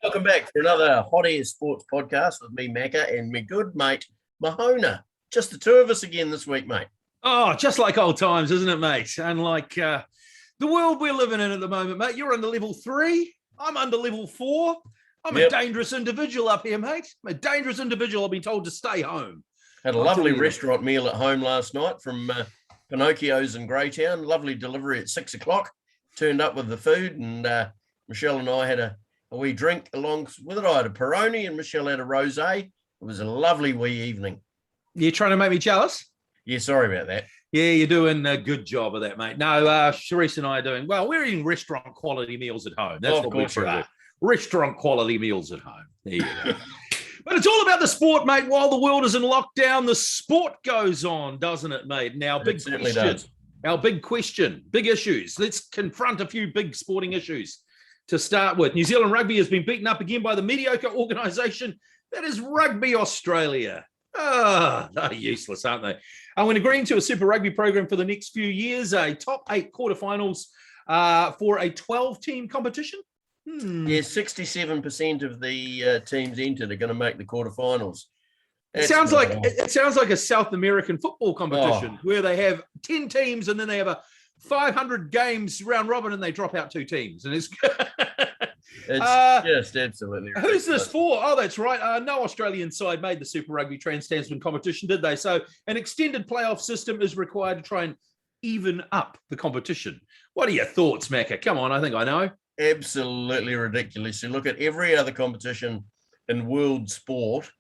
Welcome back for another Hot Air Sports podcast with me, Macca, and my good mate, Mahona. Just the two of us again this week, mate. Oh, just like old times, isn't it, mate? And like the world we're living in at the moment, mate. You're under level 3. I'm under level 4. I'm a dangerous individual up here, mate. I'm a dangerous individual. I've been told to stay home. Had a lovely restaurant meal at home last night from Pinocchio's in Greytown. Lovely delivery at 6 o'clock. Turned up with the food, and Michelle and I had a wee drink along with it. I had a Peroni and Michelle had a rosé. It was a lovely wee evening. You're trying to make me jealous? Yeah, sorry about that. Yeah, you're doing a good job of that, mate. No, Sharice and I are doing, well, we're eating restaurant quality meals at home. That's what we're doing. Restaurant quality meals at home. There you go. But it's all about the sport, mate. While the world is in lockdown, the sport goes on, doesn't it, mate? Now, big question. Our big question, big issues. Let's confront a few big sporting issues to start with. New Zealand rugby has been beaten up again by the mediocre organisation that is Rugby Australia. They're useless, aren't they? When agreeing to a Super Rugby program for the next few years, a top 8 quarterfinals for a 12-team competition. Yeah, 67% of the teams entered are going to make the quarterfinals. It sounds like a South American football competition where they have 10 teams and then they have a 500 games round robin and they drop out 2 teams. And it's just absolutely ridiculous. Who's this for? Oh, that's right. No Australian side made the Super Rugby Trans-Tasman competition, did they? So an extended playoff system is required to try and even up the competition. What are your thoughts, Macca? Come on, I think I know. Absolutely ridiculous. You look at every other competition in world sport,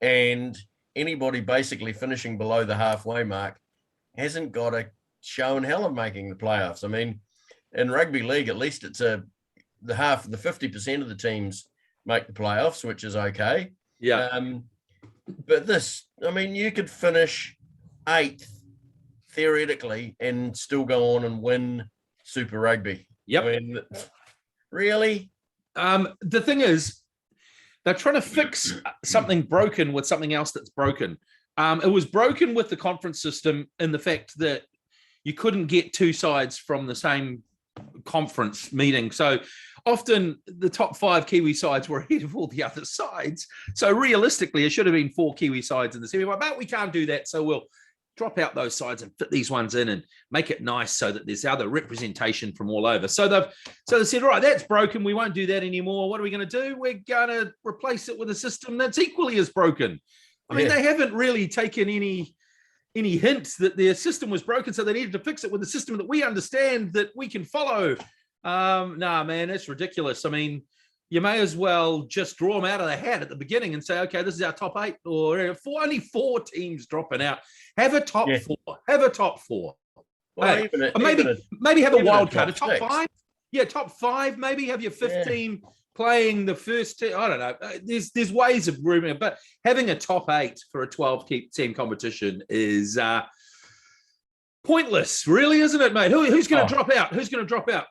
and anybody basically finishing below the halfway mark hasn't got a show in hell of making the playoffs. I mean, in rugby league, at least it's the 50% of the teams make the playoffs, which is okay. Yeah. But this, I mean, you could finish 8th theoretically and still go on and win Super Rugby. Yep. I mean, really? The thing is, they're trying to fix something broken with something else that's broken. It was broken with the conference system in the fact that you couldn't get 2 sides from the same conference meeting. So often the top 5 Kiwi sides were ahead of all the other sides. So realistically, it should have been 4 Kiwi sides in the semi. But we can't do that. So we'll drop out those sides and fit these ones in and make it nice so that there's other representation from all over. So they said, all right, that's broken. We won't do that anymore. What are we going to do? We're going to replace it with a system that's equally as broken. I mean, they haven't really taken any hints that their system was broken, so they needed to fix it with a system that we understand, that we can follow. Nah, man, it's ridiculous. I mean, you may as well just draw them out of the hat at the beginning and say, okay, this is our top 8, or only 4 teams dropping out. Have a top 4. Have a top 4. Well, hey, maybe have a wild card, a top 5. Yeah, top 5. Maybe have your 5th team playing the first team. I don't know. There's ways of grooming it, but having a top 8 for a 12-team competition is pointless, really, isn't it, mate? Who's going to drop out? Who's going to drop out?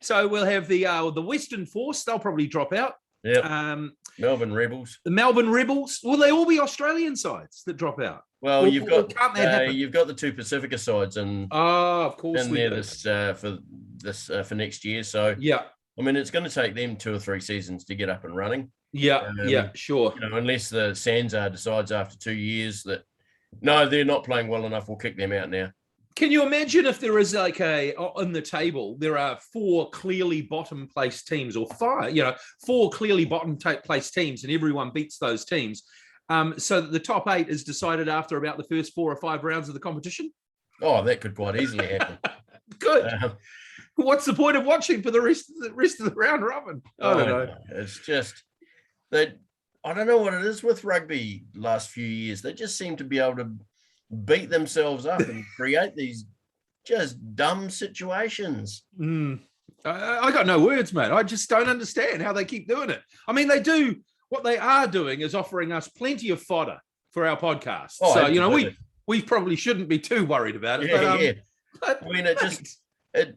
So we'll have the Western Force. They'll probably drop out. Yeah. Melbourne Rebels. The Melbourne Rebels. Will they all be Australian sides that drop out? Well, you've got the 2 Pacifica sides, and of course in there for next year. So yeah, I mean, it's going to take them 2 or 3 seasons to get up and running. Yeah, sure. You know, unless the Sanzar decides after 2 years that no, they're not playing well enough, we'll kick them out now. Can you imagine if there is on the table, there are 4 clearly bottom place teams, or 5, 4 clearly bottom place teams, and everyone beats those teams. So that the top 8 is decided after about the first 4 or 5 rounds of the competition? Oh, that could quite easily happen. Good. What's the point of watching for the rest of the round robin? I don't know. It's just that I don't know what it is with rugby last few years. They just seem to be able to beat themselves up and create these just dumb situations. I got no words, mate. I just don't understand how they keep doing it. I mean, what they are doing is offering us plenty of fodder for our podcast. So, we probably shouldn't be too worried about it. But, I mean, it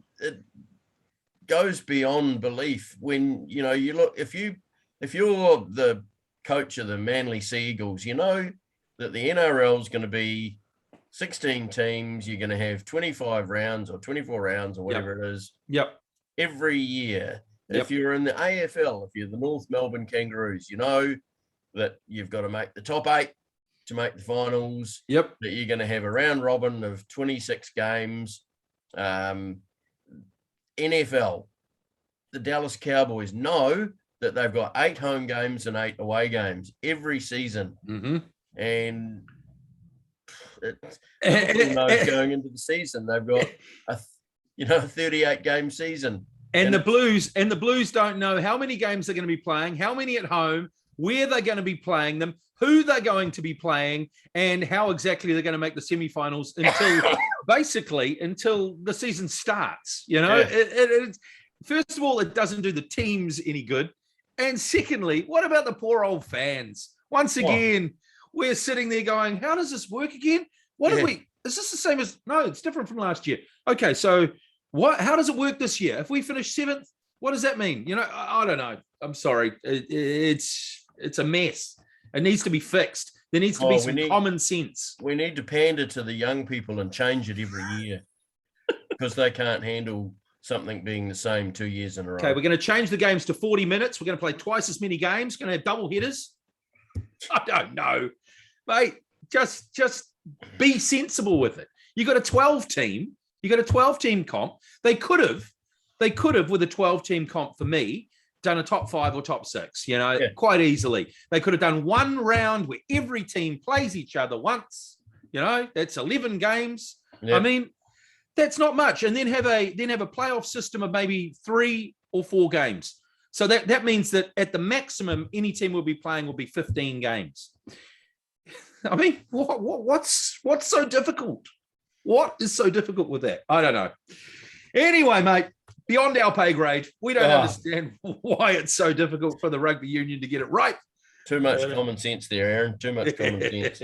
goes beyond belief when, you look, if you're the coach of the Manly Sea Eagles, you know that the NRL is going to be 16 teams. You're going to have 25 rounds or 24 rounds or whatever it is. Yep. Every year. If you're in the AFL, if you're the North Melbourne Kangaroos, you know that you've got to make the top 8 to make the finals. Yep. That you're going to have a round robin of 26 games. NFL, the Dallas Cowboys know that they've got 8 home games and 8 away games every season. Mm-hmm. And Liverpool knows going into the season, they've got a 38 game season. And the Blues don't know how many games they're going to be playing, how many at home, where they're going to be playing them, who they're going to be playing, and how exactly they're going to make the semifinals until the season starts. First of all, it doesn't do the teams any good. And secondly, what about the poor old fans? Once again, we're sitting there going, how does this work again? Is this the same as, no, it's different from last year. Okay, so how does it work this year? If we finish 7th, what does that mean? I don't know. I'm sorry. It's a mess. It needs to be fixed. There needs to be some common sense. We need to pander to the young people and change it every year because they can't handle something being the same 2 years in a row. Okay, we're going to change the games to 40 minutes. We're going to play twice as many games. We're going to have double headers. I don't know. Mate, just be sensible with it. You got a 12 team. You got a 12-team comp. They could have, with a 12-team comp for me, done a top 5 or top 6, quite easily. They could have done one round where every team plays each other once. That's 11 games. Yep. I mean, that's not much. And then have a playoff system of maybe 3 or 4 games. So that means that at the maximum, any team will be playing will be 15 games. I mean, what's so difficult? What is so difficult with that? I don't know. Anyway, mate, beyond our pay grade, we don't understand why it's so difficult for the Rugby Union to get it right. Too much common sense there, Aaron. Too much common sense.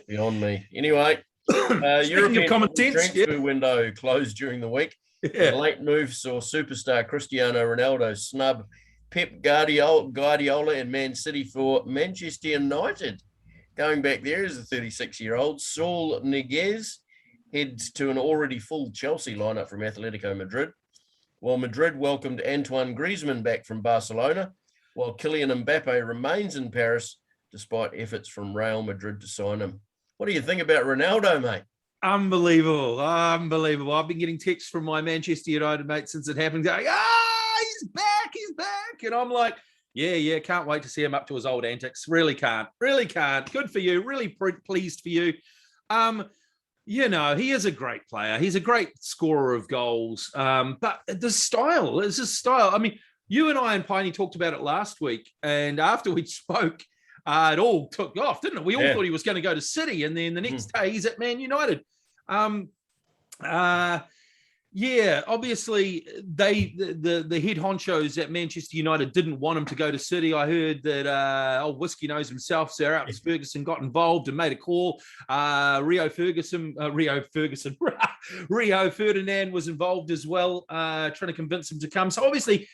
Beyond me. Anyway, European common sense, transfer window closed during the week. The late move saw superstar Cristiano Ronaldo snub Pep Guardiola and Man City for Manchester United. Going back there is the 36-year-old Saul Niguez heads to an already full Chelsea lineup from Atletico Madrid, while Madrid welcomed Antoine Griezmann back from Barcelona, while Kylian Mbappe remains in Paris despite efforts from Real Madrid to sign him. What do you think about Ronaldo, mate? Unbelievable. I've been getting texts from my Manchester United mate since it happened going, he's back. And I'm like, yeah, can't wait to see him up to his old antics. Really can't. Good for you. Really pleased for you. He is a great player. He's a great scorer of goals. But the style is his style. I mean, you and I and Piney talked about it last week. And after we spoke, it all took off, didn't it? We all thought he was going to go to City. And then the next day he's at Man United. Obviously the head honchos at Manchester United didn't want him to go to City. I heard that old Whiskey knows himself, Sir Alex Ferguson got involved and made a call. Rio Ferdinand was involved as well, trying to convince him to come. So obviously,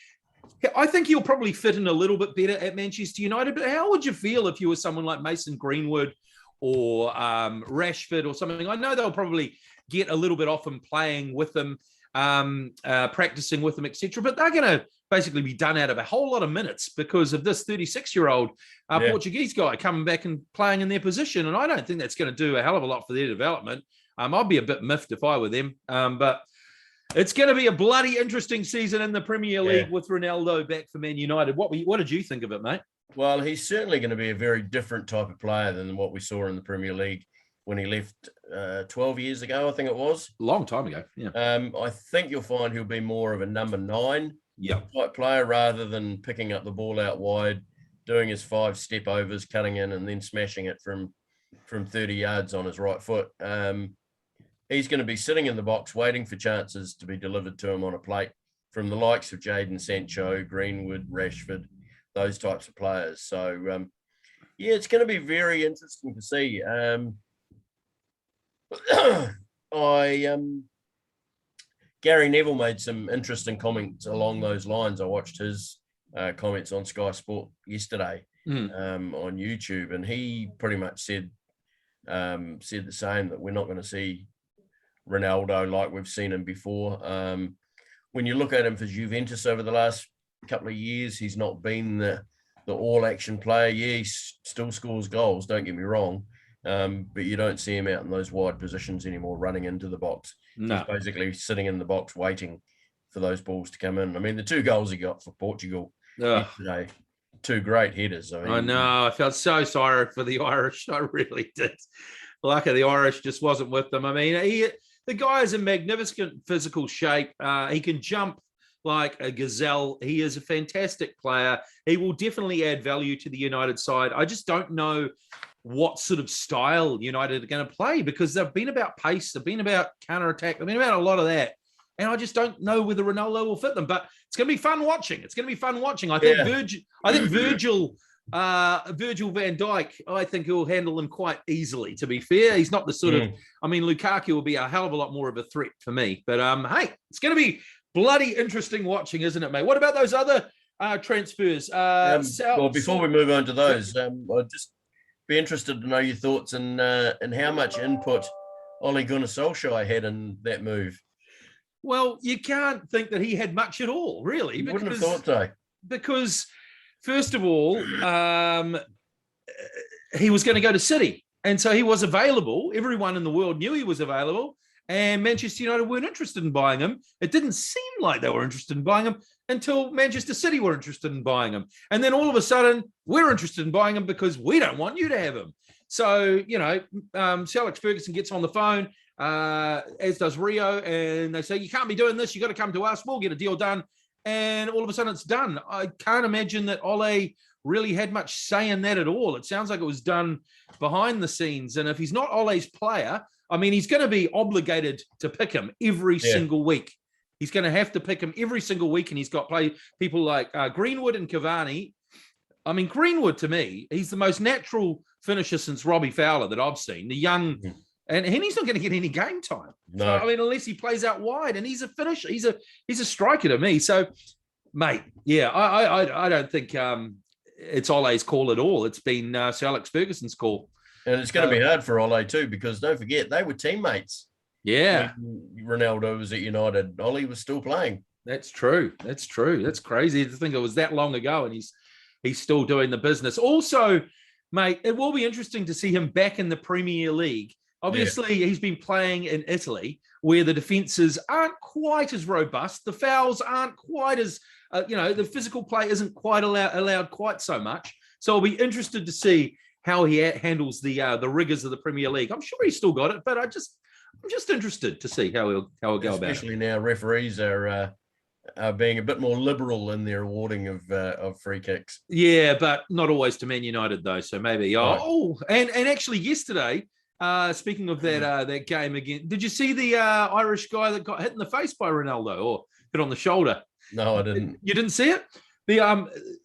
I think he'll probably fit in a little bit better at Manchester United. But how would you feel if you were someone like Mason Greenwood or Rashford or something? I know they'll probably get a little bit off him playing with them, practicing with them, etc. But they're going to basically be done out of a whole lot of minutes because of this 36-year-old Portuguese guy coming back and playing in their position. And I don't think that's going to do a hell of a lot for their development. I'd be a bit miffed if I were them. But it's going to be a bloody interesting season in the Premier League with Ronaldo back for Man United. What did you think of it, mate? Well, he's certainly going to be a very different type of player than what we saw in the Premier League when he left 12 years ago, I think it was. A long time ago, yeah. I think you'll find he'll be more of a number 9 type player rather than picking up the ball out wide, doing his 5 step overs, cutting in and then smashing it from 30 yards on his right foot. He's going to be sitting in the box waiting for chances to be delivered to him on a plate from the likes of Jadon Sancho, Greenwood, Rashford, those types of players. So, it's going to be very interesting to see. Gary Neville made some interesting comments along those lines. I watched his comments on Sky Sport yesterday on YouTube, and he pretty much said the same, that we're not going to see Ronaldo like we've seen him before. when you look at him for Juventus over the last couple of years, he's not been the all-action player. Yeah, he still scores goals, don't get me wrong, but you don't see him out in those wide positions anymore, running into the box. No. He's basically sitting in the box waiting for those balls to come in. I mean, the 2 goals he got for Portugal yesterday, 2 great headers. I know. I felt so sorry for the Irish. I really did. Lucky the Irish just wasn't with them. I mean, the guy is in magnificent physical shape. He can jump like a gazelle. He is a fantastic player. He will definitely add value to the United side. I just don't know what sort of style United are going to play, because they've been about pace, they've been about counter-attack, they've been about a lot of that. And I just don't know whether Ronaldo will fit them. But it's going to be fun watching. I think Virgil van Dijk, I think he'll handle him quite easily, to be fair. He's not the sort of, I mean, Lukaku will be a hell of a lot more of a threat for me. But hey, it's going to be bloody interesting watching, isn't it, mate? What about those other transfers? Well, before we move on to those, I'd just be interested to know your thoughts and how much input Ole Gunnar Solskjaer had in that move. Well, you can't think that he had much at all, really. You wouldn't have thought so. Because, first of all, he was going to go to City. And so he was available. Everyone in the world knew he was available. And Manchester United weren't interested in buying him. It didn't seem like they were interested in buying him until Manchester City were interested in buying him. And then all of a sudden, we're interested in buying him because we don't want you to have him. So, Sir Alex Ferguson gets on the phone, as does Rio, and they say, you can't be doing this. You got to come to us. We'll get a deal done. And all of a sudden it's done. I can't imagine that Ole really had much say in that at all. It sounds like it was done behind the scenes. And if he's not Ole's player, I mean, he's going to be obligated to pick him every single week. He's going to have to pick him every single week. And he's got people like Greenwood and Cavani. I mean, Greenwood, to me, he's the most natural finisher since Robbie Fowler that I've seen. The young, and he's not going to get any game time. No. So, I mean, unless he plays out wide, and he's a finisher. He's a striker to me. So, mate, yeah, I don't think it's Ole's call at all. It's been Sir Alex Ferguson's call. And it's going to be hard for Ole too, because don't forget, they were teammates. Yeah. When Ronaldo was at United, Ole was still playing. That's true. That's crazy to think it was that long ago, and he's still doing the business. Also, mate, it will be interesting to see him back in the Premier League. Obviously, he's been playing in Italy, where the defenses aren't quite as robust. The fouls aren't quite as, the physical play isn't quite allowed quite so much. So I'll be interested to see how he handles the rigors of the Premier League. I'm sure he's still got it, but I'm just interested to see how he'll go about it. Especially now, referees are being a bit more liberal in their awarding of free kicks. Yeah, but not always to Man United though. So maybe. And actually yesterday, speaking of that game again, did you see the Irish guy that got hit in the face by Ronaldo or hit on the shoulder? No, I didn't. You didn't see it? The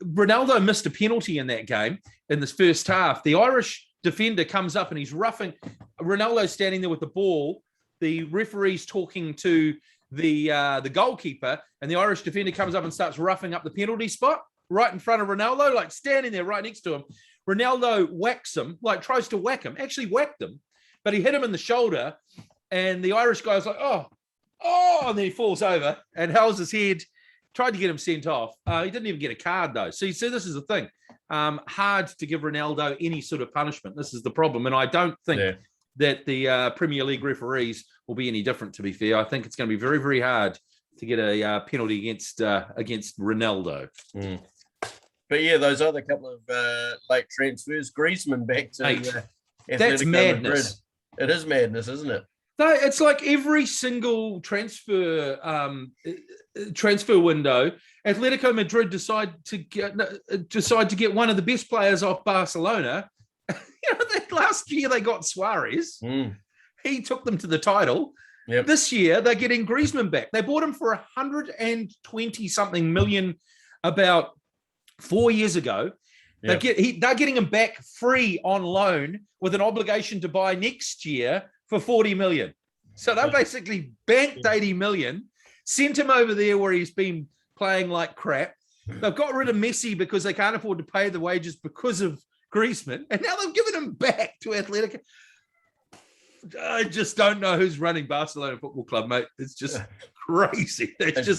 Ronaldo missed a penalty in that game in this first half. The Irish defender comes up and he's roughing. Ronaldo standing there with the ball. The referee's talking to the goalkeeper, and the Irish defender comes up and starts roughing up the penalty spot right in front of Ronaldo, like standing there right next to him. Ronaldo whacks him, like tries to whack him, actually whacked him, but he hit him in the shoulder, and the Irish guy's like, oh, and then he falls over and holds his head. Tried to get him sent off. He didn't even get a card, though. So this is the thing. Hard to give Ronaldo any sort of punishment. This is the problem. And I don't think that the Premier League referees will be any different, to be fair. I think it's going to be very, very hard to get a penalty against Ronaldo. Mm. But, yeah, those other couple of late transfers, Griezmann back to that's madness. Madrid. It is madness, isn't it? It's like every single transfer window, Atletico Madrid decide to get one of the best players off Barcelona. Last year they got Suarez. He took them to the title. Yep. This year they're getting Griezmann back. They bought him for 120 something million about 4 years ago. Yep. They're getting him back free on loan with an obligation to buy next year for 40 million. So they basically banked 80 million, sent him over there where he's been playing like crap. They've got rid of Messi because they can't afford to pay the wages because of Griezmann. And now they've given him back to Atletico. I just don't know who's running Barcelona Football Club, mate. It's just crazy. It's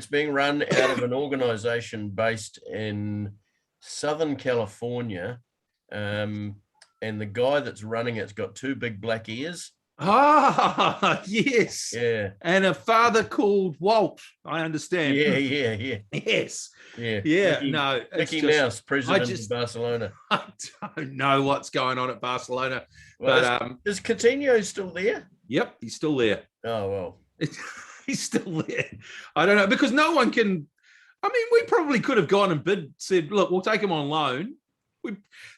being run out of an organisation based in Southern California, and the guy that's running it's got two big black ears. Ah, yes. Yeah. And a father called Walt, I understand. Yeah. Yes. Yeah. Mickey Mouse, president of Barcelona. I don't know what's going on at Barcelona. Well, but is Coutinho still there? Yep, he's still there. Oh, well. He's still there. I don't know, because no one can. I mean, we probably could have gone and said, look, we'll take him on loan.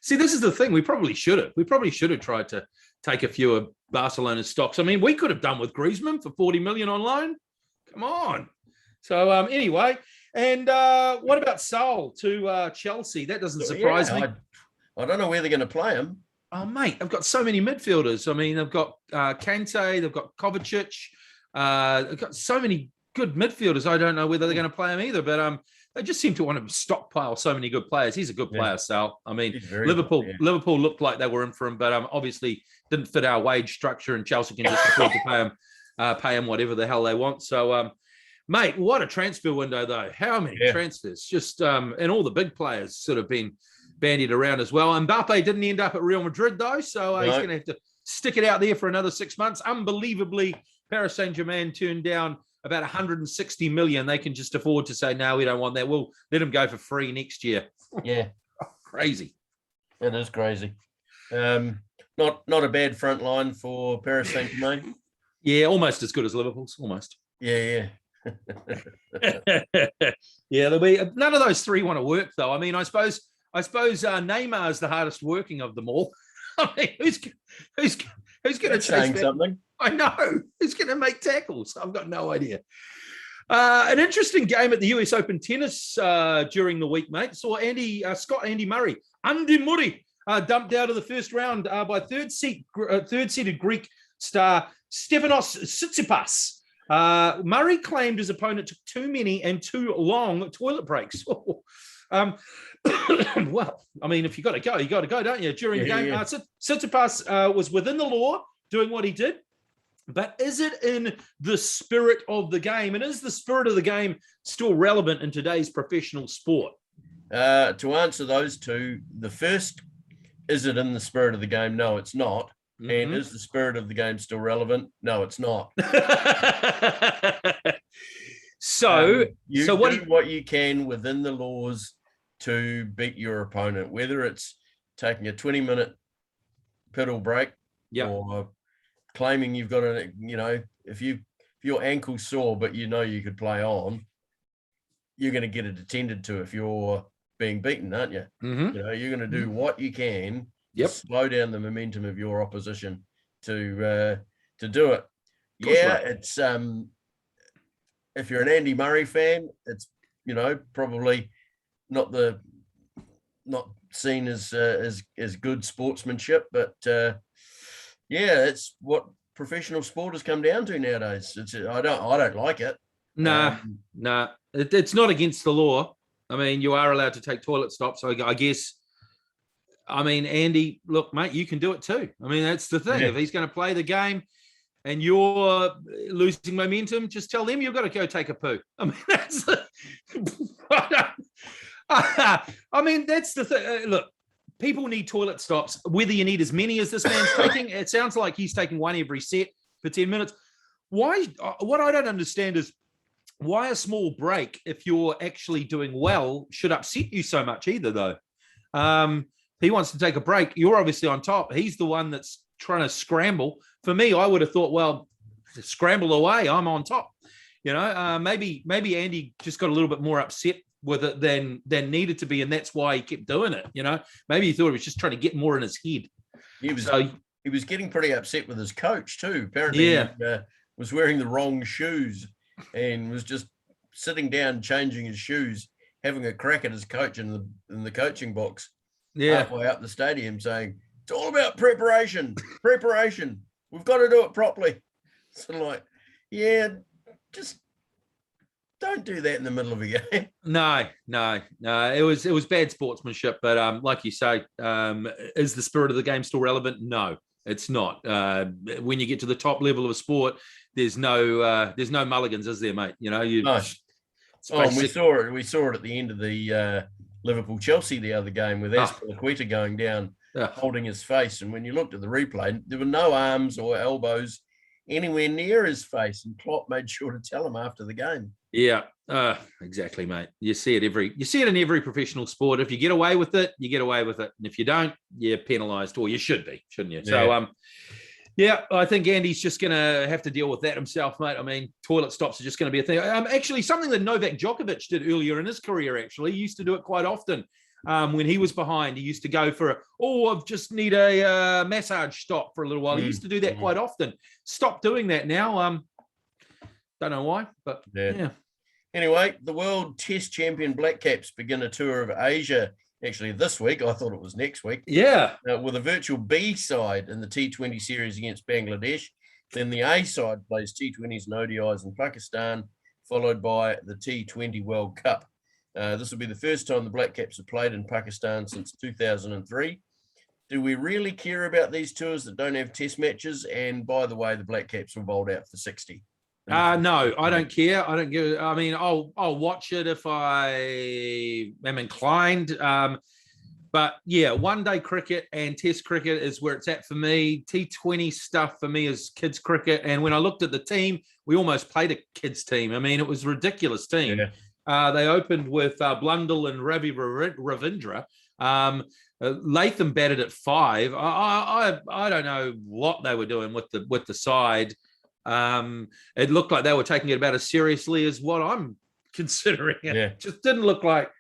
See, this is the thing. We probably should have. We probably should have tried to take a few of Barcelona's stocks. I mean, we could have done with Griezmann for 40 million on loan. Come on. So anyway, and what about Saul to Chelsea? That doesn't surprise me. I don't know where they're going to play him. Oh, mate, I've got so many midfielders. I mean, they've got Kante, they've got Kovacic. They've got so many good midfielders. I don't know whether they're going to play him either, but they just seem to want to stockpile so many good players. He's a good player, Sal. I mean, Liverpool looked like they were in for him, but obviously didn't fit our wage structure, and Chelsea can just afford to pay him whatever the hell they want. So, mate, what a transfer window, though. How many transfers? Just and all the big players sort of been bandied around as well. Mbappe didn't end up at Real Madrid, though, so he's going to have to stick it out there for another 6 months. Unbelievably, Paris Saint-Germain turned down about 160 million. They can just afford to say, no, we don't want that. We'll let him go for free next year. Yeah. Crazy. It is crazy. Not a bad front line for Paris Saint-Germain. Yeah, almost as good as Liverpool's. Almost. Yeah. Yeah, there'll be none of those three want to work, though. I mean, I suppose Neymar is the hardest working of them all. I mean, who's going to change something? I know. Who's going to make tackles? I've got no idea. An interesting game at the US Open tennis during the week, mate. Saw Andy Murray, dumped out of the first round by third-seeded Greek star Stefanos Tsitsipas. Murray claimed his opponent took too many and too long toilet breaks. Well, I mean, if you got to go, don't you? During the game, Tsitsipas was within the law doing what he did. But is it in the spirit of the game? And is the spirit of the game still relevant in today's professional sport? To answer those two, the first, is it in the spirit of the game? No, it's not. Mm-hmm. And is the spirit of the game still relevant? No, it's not. So what you can within the laws to beat your opponent, whether it's taking a 20-minute pedal break or claiming you've got if your ankle's sore, but you could play on, you're going to get it attended to if you're being beaten, aren't you? Mm-hmm. You're going to do what you can to slow down the momentum of your opposition to do it. It's if you're an Andy Murray fan, it's probably not seen as good sportsmanship, but it's what professional sport has come down to nowadays. I don't like it. Nah. It's not against the law. I mean, you are allowed to take toilet stops. So I guess. I mean, Andy, look, mate, you can do it too. I mean, that's the thing. Yeah. If he's going to play the game and you're losing momentum, just tell them you've got to go take a poo. I mean, that's. I mean, that's the thing. Look. People need toilet stops, whether you need as many as this man's taking. It sounds like he's taking one every set for 10 minutes. Why? What I don't understand is why a small break, if you're actually doing well, should upset you so much either, though. He wants to take a break. You're obviously on top. He's the one that's trying to scramble. For me, I would have thought, well, scramble away. I'm on top. Maybe Andy just got a little bit more upset with it than needed to be, and that's why he kept doing it. Maybe he thought he was just trying to get more in his head. He was getting pretty upset with his coach too. Apparently, he was wearing the wrong shoes and was just sitting down, changing his shoes, having a crack at his coach in the coaching box. Halfway up the stadium, saying it's all about preparation. We've got to do it properly. So just. Don't do that in the middle of a game. No. It was bad sportsmanship. But like you say, is the spirit of the game still relevant? No. It's not. When you get to the top level of sport, there's no mulligans, is there, mate? You know, No. And we saw it at the end of the Liverpool Chelsea the other game with Azpilicueta going down, holding his face. And when you looked at the replay, there were no arms or elbows anywhere near his face, and Klopp made sure to tell him after the game. Yeah, exactly, mate. You see it in every professional sport. If you get away with it, you get away with it, and if you don't, you're penalised, or you should be, shouldn't you? Yeah. So, I think Andy's just going to have to deal with that himself, mate. I mean, toilet stops are just going to be a thing. Actually, something that Novak Djokovic did earlier in his career, actually, he used to do it quite often. When he was behind, he used to go for I just need a massage stop for a little while. He used to do that quite often. Stop doing that now. Don't know why, but yeah. Anyway, the World Test champion Black Caps begin a tour of Asia actually this week. I thought it was next week. Yeah. With a virtual B side in the T20 series against Bangladesh. Then the A side plays T20s and ODIs in Pakistan, followed by the T20 World Cup. This will be the first time the Black Caps have played in Pakistan since 2003. Do we really care about these tours that don't have test matches? And by the way, the Black Caps were bowled out for 60. No, I don't care. I don't give. I mean, I'll watch it if I am inclined. But yeah, one-day cricket and Test cricket is where it's at for me. T20 stuff for me is kids cricket. And when I looked at the team, we almost played a kids team. I mean, it was a ridiculous team. Yeah. They opened with Blundell and Ravi Ravindra. Latham batted at 5. I don't know what they were doing with the side. It looked like they were taking it about as seriously as what I'm considering. It just didn't look like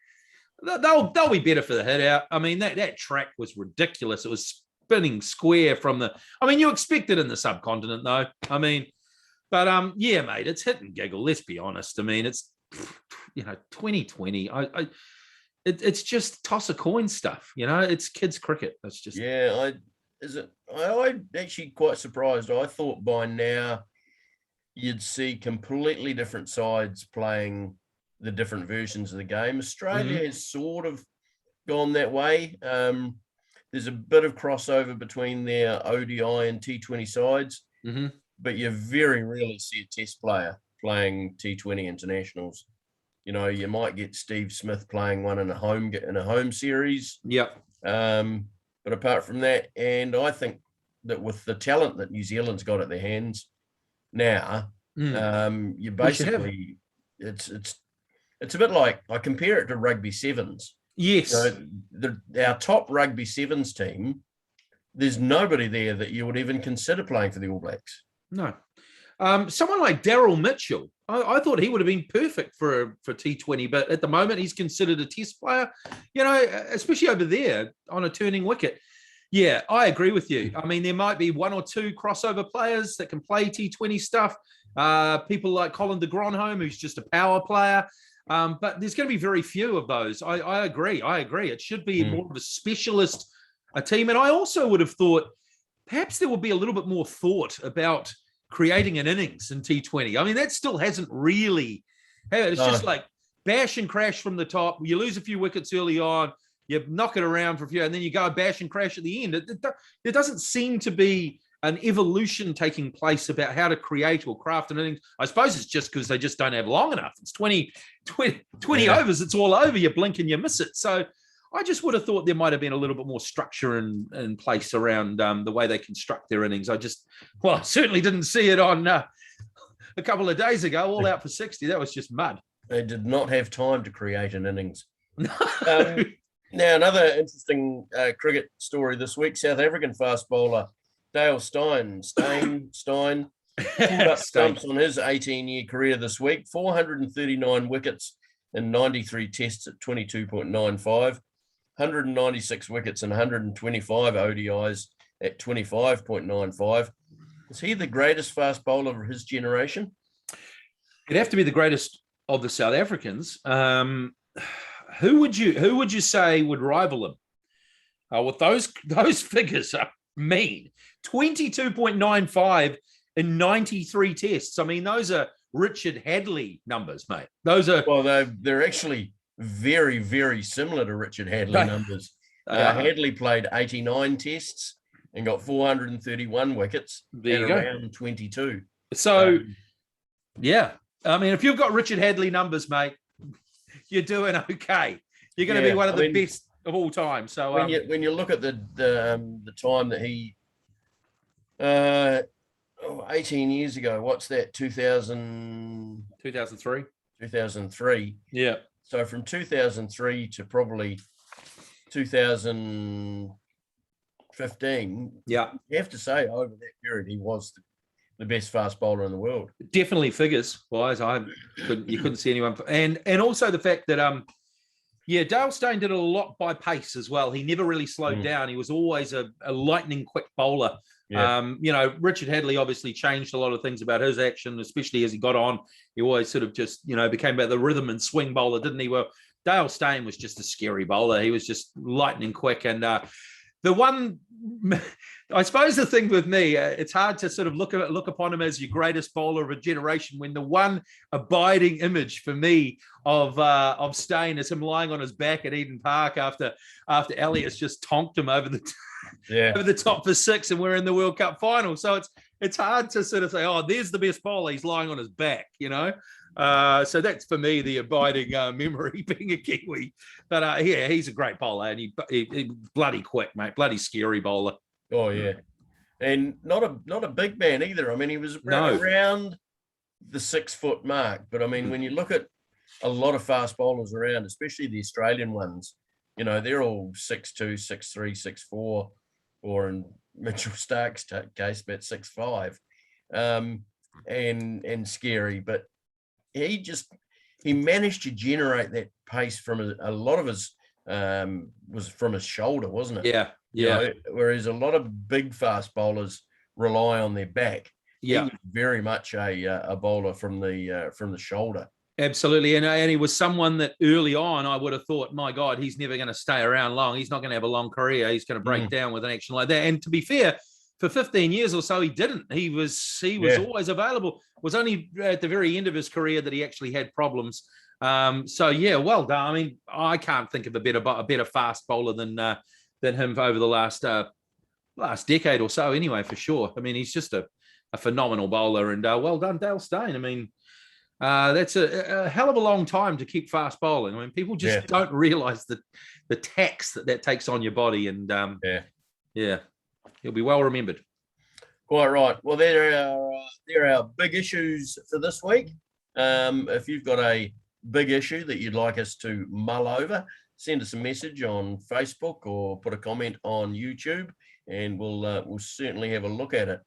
they'll be better for the hit out. I mean, that track was ridiculous. It was spinning square from the. I mean, you expect it in the subcontinent, though. I mean, but yeah, mate, it's hit and giggle. Let's be honest. I mean, it's 2020. It's just toss a coin stuff. It's kids cricket. That's just I'm actually quite surprised. I thought by now you'd see completely different sides playing the different versions of the game. Australia has sort of gone that way. There's a bit of crossover between their ODI and T20 sides, but you very rarely see a test player playing T20 internationals. You might get Steve Smith playing one in a home series. Yep. But apart from that, and I think that with the talent that New Zealand's got at their hands now, you basically it's a bit like, I compare it to rugby sevens. Yes. Our top rugby sevens team, there's nobody there that you would even consider playing for the All Blacks. No. Someone like Daryl Mitchell, I thought he would have been perfect for T20, but at the moment he's considered a test player, especially over there on a turning wicket. Yeah, I agree with you. I mean, there might be one or two crossover players that can play T20 stuff. People like Colin de Gronholm, who's just a power player. But there's going to be very few of those. I agree. It should be more of a specialist team. And I also would have thought perhaps there would be a little bit more thought about creating an innings in T20. I mean, that still hasn't really. It's just like bash and crash from the top. You lose a few wickets early on, you knock it around for a few, and then you go bash and crash at the end. There doesn't seem to be an evolution taking place about how to create or craft an innings. I suppose it's just because they just don't have long enough. It's 20 overs. It's all over. You blink and you miss it. So I just would have thought there might have been a little bit more structure in place around the way they construct their innings. I certainly didn't see it on a couple of days ago, all out for 60. That was just mud. They did not have time to create an innings. Now, another interesting cricket story this week, South African fast bowler Dale Steyn pulled up stumps on his 18-year career this week, 439 wickets in 93 tests at 22.95, 196 wickets and 125 ODIs at 25.95. Is he the greatest fast bowler of his generation? It'd have to be the greatest of the South Africans. Who would you say would rival him? With those figures are mean. 22.95 in 93 tests. I mean, those are Richard Hadley numbers, mate. Those are they're actually very, very similar to Richard Hadley numbers. Hadley played 89 tests and got 431 wickets There you at go. around 22. So, yeah. I mean, if you've got Richard Hadley numbers, mate, you're doing okay. You're going to be one of the best of all time. So when you look at the time that he 18 years ago, what's that, 2003. 2003. Yeah. So from 2003 to probably 2015, yeah, you have to say over that period he was the best fast bowler in the world. Definitely figures wise, you couldn't see anyone, and also the fact that Dale Steyn did a lot by pace as well. He never really slowed down. He was always a lightning quick bowler. Yeah. Richard Hadley obviously changed a lot of things about his action, especially as he got on. He always sort of just, became about the rhythm and swing bowler, didn't he? Well, Dale Steyn was just a scary bowler. He was just lightning quick. And the one, I suppose the thing with me, it's hard to sort of look upon him as your greatest bowler of a generation when the one abiding image for me of Steyn is him lying on his back at Eden Park after Elliott's just tonked him over the over the top for 6 and we're in the World Cup final. So it's hard to sort of say, oh, there's the best bowler. He's lying on his back, So that's for me the abiding memory, being a Kiwi. But he's a great bowler and he bloody quick, mate, bloody scary bowler. Oh yeah, and not a big man either. I mean, he was around the 6 foot mark. But I mean, when you look at a lot of fast bowlers around, especially the Australian ones, they're all 6'2", 6'3", 6'4", or in Mitchell Stark's case, about 6'5", and scary. But he managed to generate that pace from a lot of his was from his shoulder, wasn't it? Yeah. Yeah. Whereas a lot of big fast bowlers rely on their back. Yeah. He was very much a bowler from the shoulder. Absolutely. And he was someone that early on I would have thought, my God, he's never going to stay around long. He's not going to have a long career. He's going to break down with an action like that. And to be fair, for 15 years or so, he didn't. He was always available. It was only at the very end of his career that he actually had problems. So yeah, well done. I mean, I can't think of a better fast bowler than him over the last decade or so. Anyway, for sure. I mean, he's just a phenomenal bowler, and well done, Dale Steyn. I mean, that's a hell of a long time to keep fast bowling. I mean, people just don't realise the tax that takes on your body, and he'll be well remembered. Quite right. Well, there are our big issues for this week. If you've got a big issue that you'd like us to mull over, send us a message on Facebook or put a comment on YouTube, and we'll certainly have a look at it.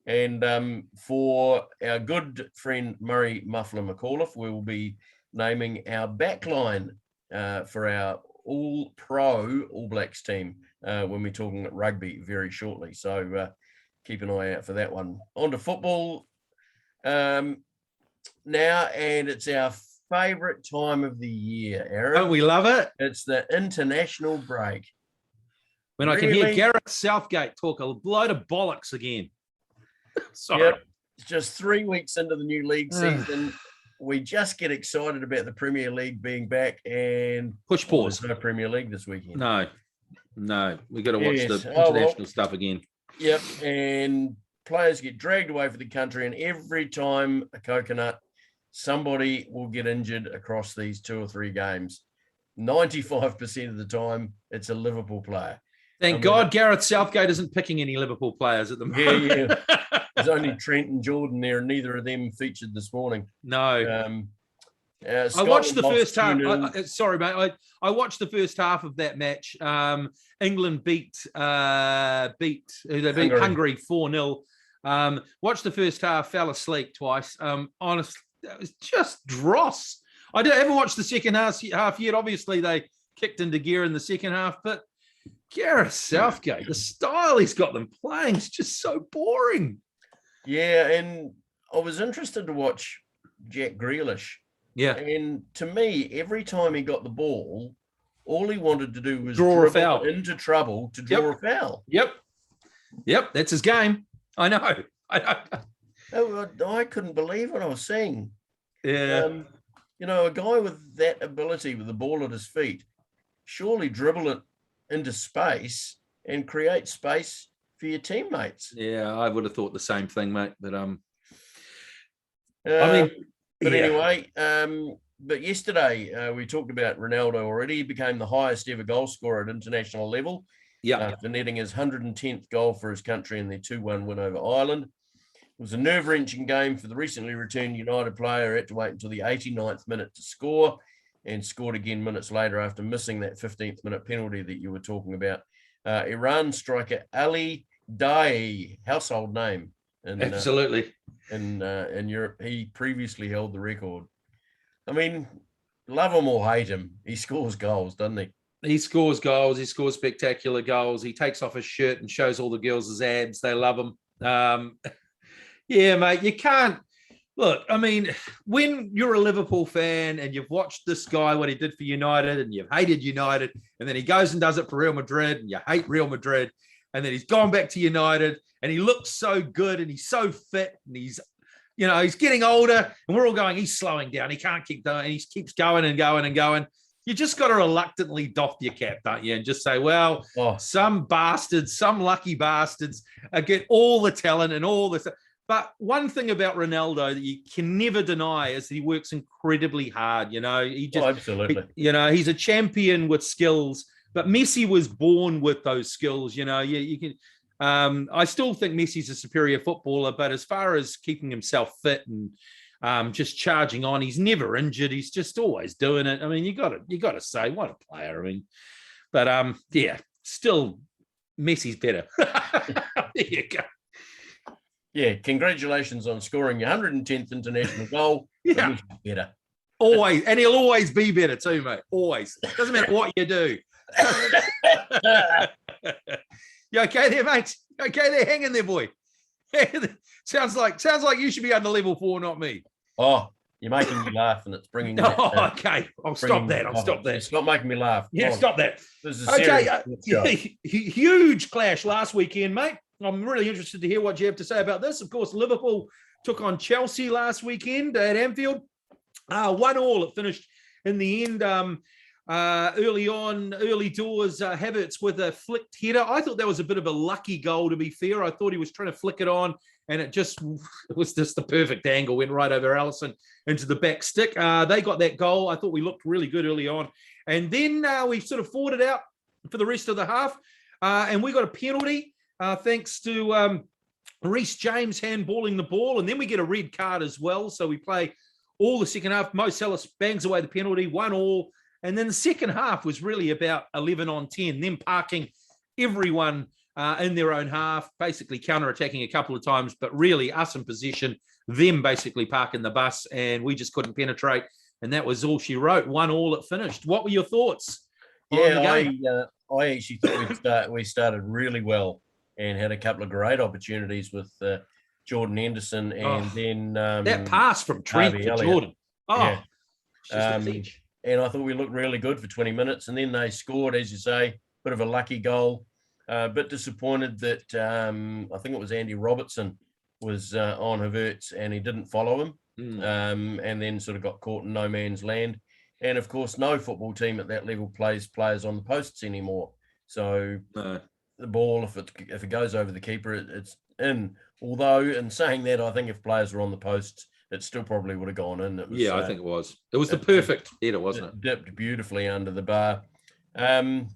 And for our good friend Murray Muffler McAuliffe, we will be naming our backline for our all-pro All Blacks team when we're talking rugby very shortly. So keep an eye out for that one. On to football now, and it's our favourite time of the year, Aaron. Don't we love it? It's the international break. When I can hear Gareth Southgate talk a load of bollocks again. Sorry. Yep. It's just 3 weeks into the new league season. We just get excited about the Premier League being back, and push pause. There's no Premier League this weekend. No. We got to watch the international stuff again. Yep. And players get dragged away from the country, and every time a coconut, somebody will get injured across these 2 or 3 games. 95% of the time, it's a Liverpool player. Thank God Gareth Southgate isn't picking any Liverpool players at the moment. Yeah. There's only Trent and Jordan there, and neither of them featured this morning. No. I watched the first half. Sorry, mate. I watched the first half of that match. England beat Hungary 4-0. Watched the first half, fell asleep twice. Honestly, that was just dross. I haven't watched the second half yet. Obviously, they kicked into gear in the second half, but Gareth Southgate, the style he's got them playing is just so boring. Yeah, and I was interested to watch Jack Grealish. Yeah. And to me, every time he got the ball, all he wanted to do was draw a foul into trouble to draw a foul. Yep, that's his game. I know. I couldn't believe what I was seeing. Yeah. A guy with that ability, with the ball at his feet, surely dribble it into space and create space for for your teammates. Yeah, I would have thought the same thing, mate. But Anyway, but yesterday we talked about Ronaldo already. He became the highest ever goal scorer at international level. For netting his 110th goal for his country in their 2-1 win over Ireland. It was a nerve-wrenching game for the recently returned United player who had to wait until the 89th minute to score, and scored again minutes later after missing that 15th minute penalty that you were talking about. Iran striker Ali Daei, household name. Absolutely. In Europe, he previously held the record. I mean, love him or hate him, he scores goals, doesn't he? He scores goals. He scores spectacular goals. He takes off his shirt and shows all the girls his abs. They love him. Yeah, mate, you can't. Look, I mean, when you're a Liverpool fan and you've watched this guy, what he did for United, and you've hated United, and then he goes and does it for Real Madrid, and you hate Real Madrid, and then he's gone back to United, and he looks so good, and he's so fit, and he's getting older, and we're all going, he's slowing down. He can't keep going. He keeps going and going and going. You just got to reluctantly doff your cap, don't you? And just say, well, some bastards, some lucky bastards get all the talent and all this. But one thing about Ronaldo that you can never deny is that he works incredibly hard. He just, absolutely. He's a champion with skills, but Messi was born with those skills. You can. I still think Messi's a superior footballer, but as far as keeping himself fit and just charging on, he's never injured. He's just always doing it. I mean, you got to say, what a player. I mean, but still, Messi's better. There you go. Yeah, congratulations on scoring your 110th international goal. Yeah, better. Always, and he'll always be better too, mate. Always. Doesn't matter what you do. You okay there, mate? Okay there, hang in there, boy. sounds like you should be under level 4, not me. Oh, you're making me laugh, and it's bringing. Okay, I'll stop that. Stop making me laugh. Yeah, stop that. This is huge clash last weekend, mate. I'm really interested to hear what you have to say about this. Of course, Liverpool took on Chelsea last weekend at Anfield. 1-1. It finished in the end. Early doors, Havertz with a flicked header. I thought that was a bit of a lucky goal, to be fair. I thought he was trying to flick it on, and it was just the perfect angle, went right over Alisson into the back stick. They got that goal. I thought we looked really good early on. And then we sort of fought it out for the rest of the half, and we got a penalty thanks to Reece James handballing the ball, and then we get a red card as well. So we play all the second half. Mo Salah bangs away the penalty, 1-1. And then the second half was really about 11 on 10, them parking everyone in their own half, basically counter-attacking a couple of times, but really us in possession, them basically parking the bus, and we just couldn't penetrate. And that was all she wrote. 1-1 it finished. What were your thoughts? Yeah, I actually thought we started really well and had a couple of great opportunities with Jordan Henderson, and then that pass from Trent to Jordan. Yeah. Just a peach. And I thought we looked really good for 20 minutes. And then they scored, as you say, bit of a lucky goal. A bit disappointed that I think it was Andy Robertson was on Havertz and he didn't follow him. And then sort of got caught in no man's land. And, of course, no football team at that level plays players on the posts anymore. So the ball, if it goes over the keeper, it's in. Although, in saying that, I think if players were on the posts, it still probably would have gone in. It was, I think it was. It was the perfect header, wasn't it? Dipped beautifully under the bar. I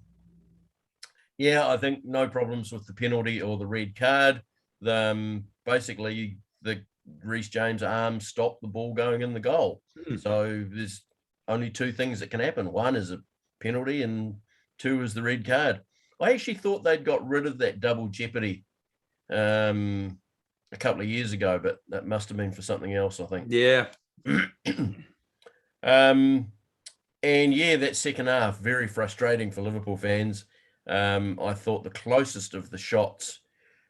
think no problems with the penalty or the red card. Basically, the Reece James arm stopped the ball going in the goal. So there's only two things that can happen. One is a penalty, and two is the red card. I actually thought they'd got rid of that double jeopardy a couple of years ago, but that must have been for something else, I think. Yeah. And that second half, very frustrating for Liverpool fans. I thought the closest of the shots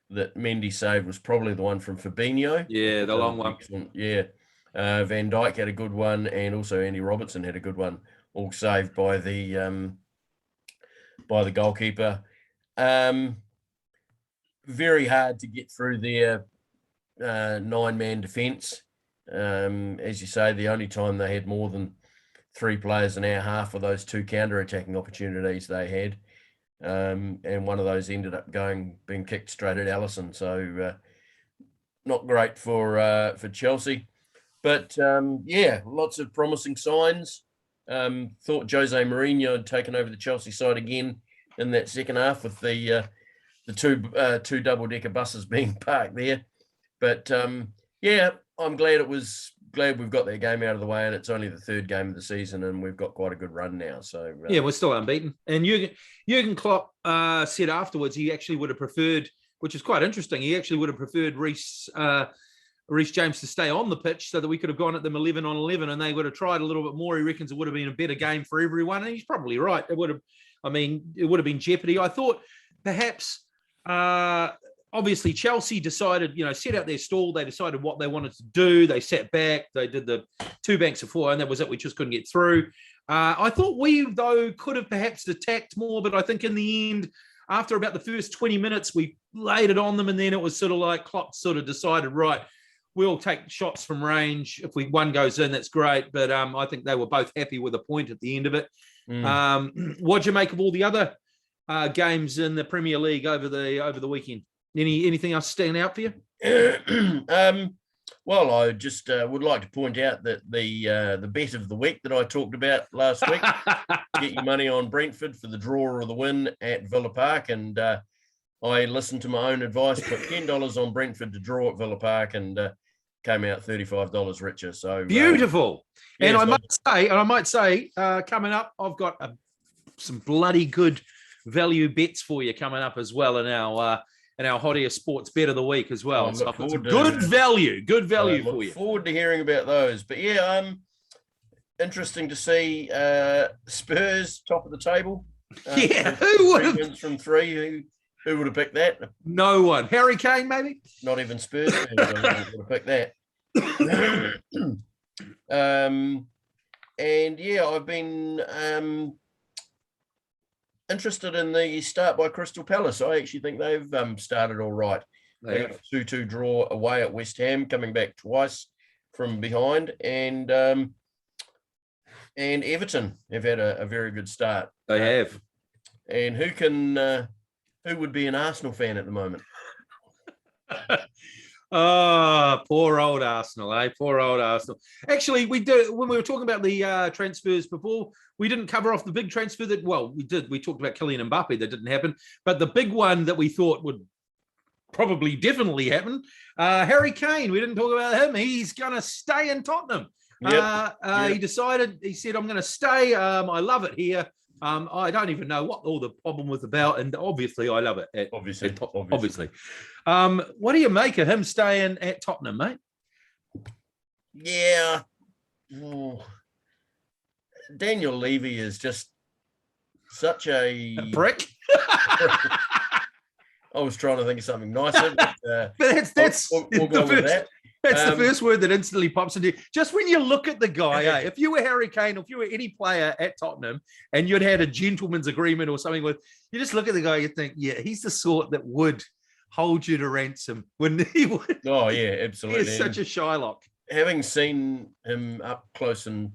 that Mendy saved was probably the one from Fabinho. Yeah, the long one. Yeah. Van Dijk had a good one, and also Andy Robertson had a good one, all saved by the goalkeeper. Very hard to get through their 9-man defence. As you say, the only time they had more than 3 players in our half were those 2 counter-attacking opportunities they had. and one of those ended up being kicked straight at Allison. So not great for Chelsea. But lots of promising signs. Thought Jose Mourinho had taken over the Chelsea side again in that second half with the two double-decker buses being parked there. But I'm glad we've got that game out of the way, and it's only the third game of the season, and we've got quite a good run now. So we're still unbeaten. And Jurgen Klopp said afterwards he actually would have preferred, which is quite interesting, he actually would have preferred Reece James to stay on the pitch so that we could have gone at them 11 on 11 and they would have tried a little bit more. He reckons it would have been a better game for everyone. And he's probably right. It would have been jeopardy. I thought perhaps, obviously Chelsea decided, set out their stall. They decided what they wanted to do. They sat back. They did the 2 banks of 4 and that was it. We just couldn't get through. I thought we, though, could have perhaps attacked more, but I think in the end, after about the first 20 minutes, we laid it on them. And then it was sort of like Klopp sort of decided, right, we'll take shots from range. If one goes in, that's great. But I think they were both happy with a point at the end of it. What'd you make of all the other games in the Premier League over the weekend? Anything else standing out for you? Well, I just would like to point out that the bet of the week that I talked about last week, get your money on Brentford for the draw or the win at Villa Park, and I listened to my own advice, put $10 on Brentford to draw at Villa Park, and came out $35 richer. So beautiful. And I might say, coming up, I've got some bloody good value bets for you coming up as well in our Hottier Sports Bet of the Week as well. So good value for you. Forward to hearing about those. But interesting to see Spurs top of the table. Who would have? 3 wins from 3. Who would have picked that? No one. Harry Kane, maybe? Not even Spurs would have picked that. I've been interested in the start by Crystal Palace. I actually think they've started all right. They got a 2-2 draw away at West Ham, coming back twice from behind, and Everton have had a very good start. They have. And who would be an Arsenal fan at the moment? Oh, poor old Arsenal, eh? Poor old Arsenal. Actually, we do. When we were talking about the transfers before, we didn't cover off the big transfer we did. We talked about Kylian Mbappe. That didn't happen. But the big one that we thought would probably definitely happen, Harry Kane. We didn't talk about him. He's going to stay in Tottenham. Yep. He said, I'm going to stay. I love it here. I don't even know what all the problem was about, and obviously I love it. Obviously. What do you make of him staying at Tottenham, mate? Yeah. Daniel Levy is just such a prick. I was trying to think of something nicer, but we'll go with that. That's the first word that instantly pops into you. Just when you look at the guy, if you were Harry Kane, or if you were any player at Tottenham and you'd had a gentleman's agreement or something with, you just look at the guy, you think, yeah, he's the sort that would hold you to ransom, wouldn't he? Oh, yeah, absolutely. He's such a Shylock. Having seen him up close and,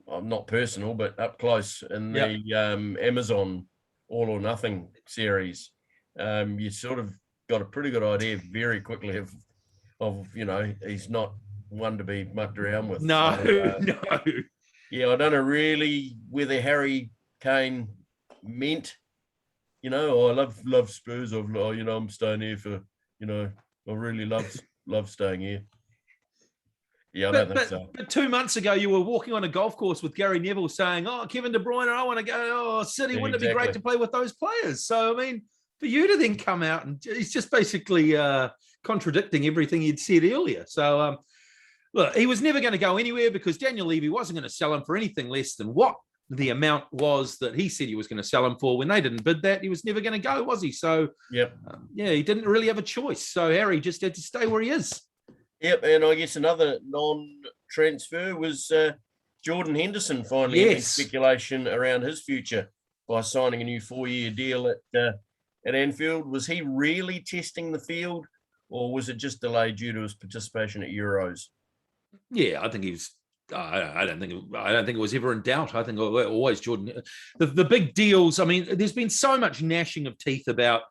not personal, but up close in the Amazon All or Nothing series, you sort of got a pretty good idea very quickly of he's not one to be mucked around with. No. Yeah, I don't know really whether Harry Kane meant, I love Spurs. I'm staying here for, I really love staying here. Yeah, I don't think so. But 2 months ago, you were walking on a golf course with Gary Neville saying, Kevin De Bruyne, I want to go, City, wouldn't it be great to play with those players? So, I mean, for you to then come out and he's just basically contradicting everything he'd said earlier. So, look, he was never going to go anywhere because Daniel Levy wasn't going to sell him for anything less than what the amount was that he said he was going to sell him for. When they didn't bid that, he was never going to go, was he? So, he didn't really have a choice. So, Harry just had to stay where he is. Yep, and I guess another non-transfer was Jordan Henderson finally having speculation around his future by signing a new 4-year deal at Anfield. Was he really testing the field, or was it just delayed due to his participation at Euros? Yeah, I think he was I don't think it was ever in doubt. I think always Jordan. The big deals. I mean, there's been so much gnashing of teeth about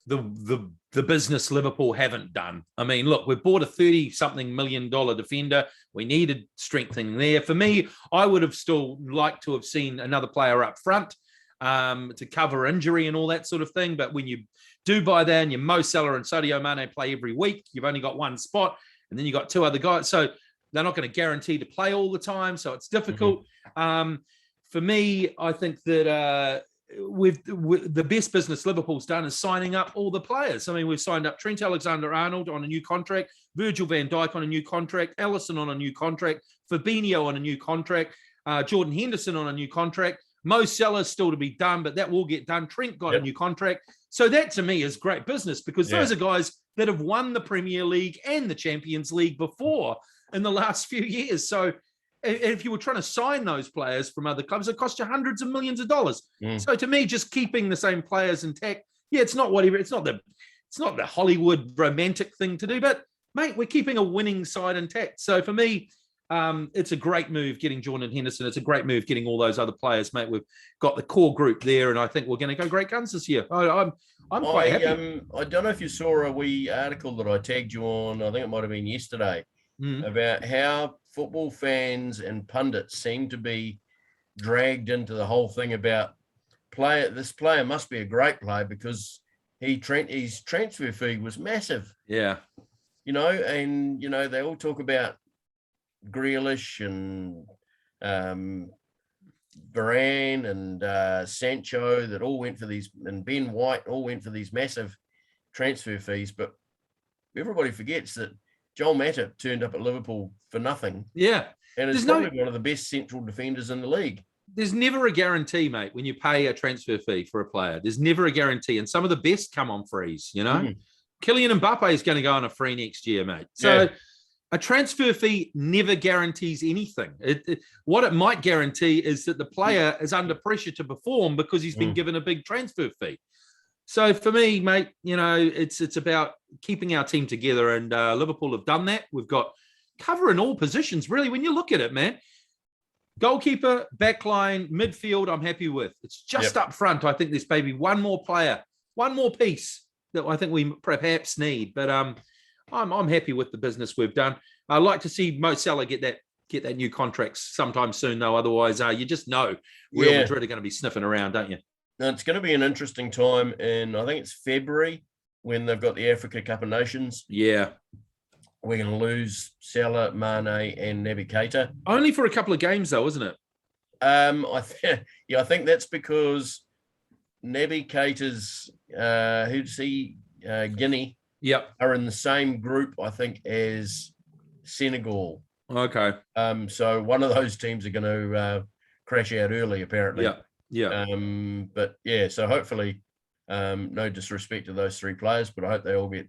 the business Liverpool haven't done. I mean, look, we've bought a $30-something million defender. We needed strengthening there. For me, I would have still liked to have seen another player up front to cover injury and all that sort of thing. But when you do buy that and Mo Salah and Sadio Mane play every week, you've only got one spot, and then you've got two other guys. So they're not going to guarantee to play all the time. So it's difficult. For me, I think that with the best business Liverpool's done is signing up all the players. I mean, we've signed up Trent Alexander-Arnold on a new contract, Virgil van Dijk on a new contract, Alisson on a new contract, Fabinho on a new contract, Jordan Henderson on a new contract. Mo Salah still to be done, but that will get done. Trent got a new contract. So that to me is great business, because those are guys that have won the Premier League and the Champions League before in the last few years. So if you were trying to sign those players from other clubs, it cost you hundreds of millions of dollars. So to me, just keeping the same players intact, it's not the Hollywood romantic thing to do, but mate, we're keeping a winning side intact. So for me, it's a great move getting Jordan Henderson. It's a great move getting all those other players, mate. We've got the core group there, and I think we're going to go great guns this year. I'm quite happy. I don't know if you saw a wee article that I tagged you on, I think it might have been yesterday, about how football fans and pundits seem to be dragged into the whole thing about this player must be a great player because his transfer fee was massive. Yeah. And they all talk about Grealish and Varane and Sancho that all went for these, and Ben White all went for these massive transfer fees, but everybody forgets that Joel Matip turned up at Liverpool for nothing. Yeah. And is probably one of the best central defenders in the league. There's never a guarantee, mate, when you pay a transfer fee for a player. There's never a guarantee. And some of the best come on frees, Kylian Mbappe is going to go on a free next year, mate. So a transfer fee never guarantees anything. What it might guarantee is that the player is under pressure to perform because he's been given a big transfer fee. So for me, mate, it's about keeping our team together, and Liverpool have done that. We've got cover in all positions, really, when you look at it, man. Goalkeeper, backline, midfield, I'm happy with. It's just up front. I think there's maybe one more player, one more piece that I think we perhaps need. But I'm happy with the business we've done. I'd like to see Mo Salah get that new contract sometime soon, though. Otherwise, you just know Real Madrid are going to be sniffing around, don't you? Now, it's going to be an interesting time in, I think it's February, when they've got the Africa Cup of Nations. Yeah. We're going to lose Salah, Mane, and Naby Keita. Only for a couple of games, though, isn't it? I think that's because Naby Keita's, Guinea, are in the same group, I think, as Senegal. Okay. So one of those teams are going to crash out early, apparently. Yeah. So hopefully, no disrespect to those three players, but I hope they all get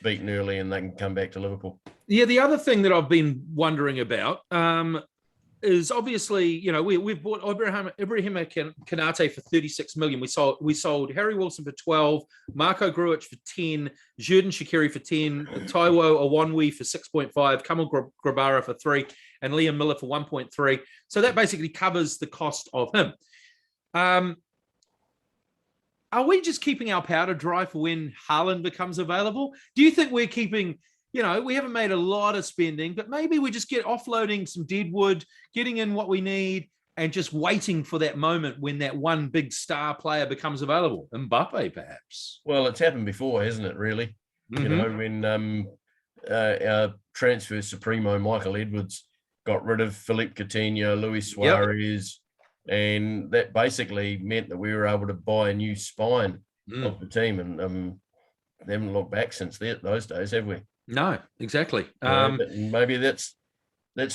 beaten early and they can come back to Liverpool. Yeah, the other thing that I've been wondering about is obviously, we've bought Ibrahim Konate for 36 million. We sold Harry Wilson for 12, Marco Grujic for 10, Xherdan Shaqiri for 10, Taiwo Awonwi for 6.5, Kamal Grabara for 3, and Liam Miller for 1.3. So that basically covers the cost of him. Are we just keeping our powder dry for when Haaland becomes available? Do you think we're keeping, we haven't made a lot of spending, but maybe we just get offloading some deadwood, getting in what we need, and just waiting for that moment when that one big star player becomes available? Mbappe, perhaps. Well, it's happened before, hasn't it, really? When our transfer supremo, Michael Edwards, got rid of Philippe Coutinho, Luis Suarez, and that basically meant that we were able to buy a new spine of the team, and they haven't looked back since those days, have we? No, exactly. Maybe that's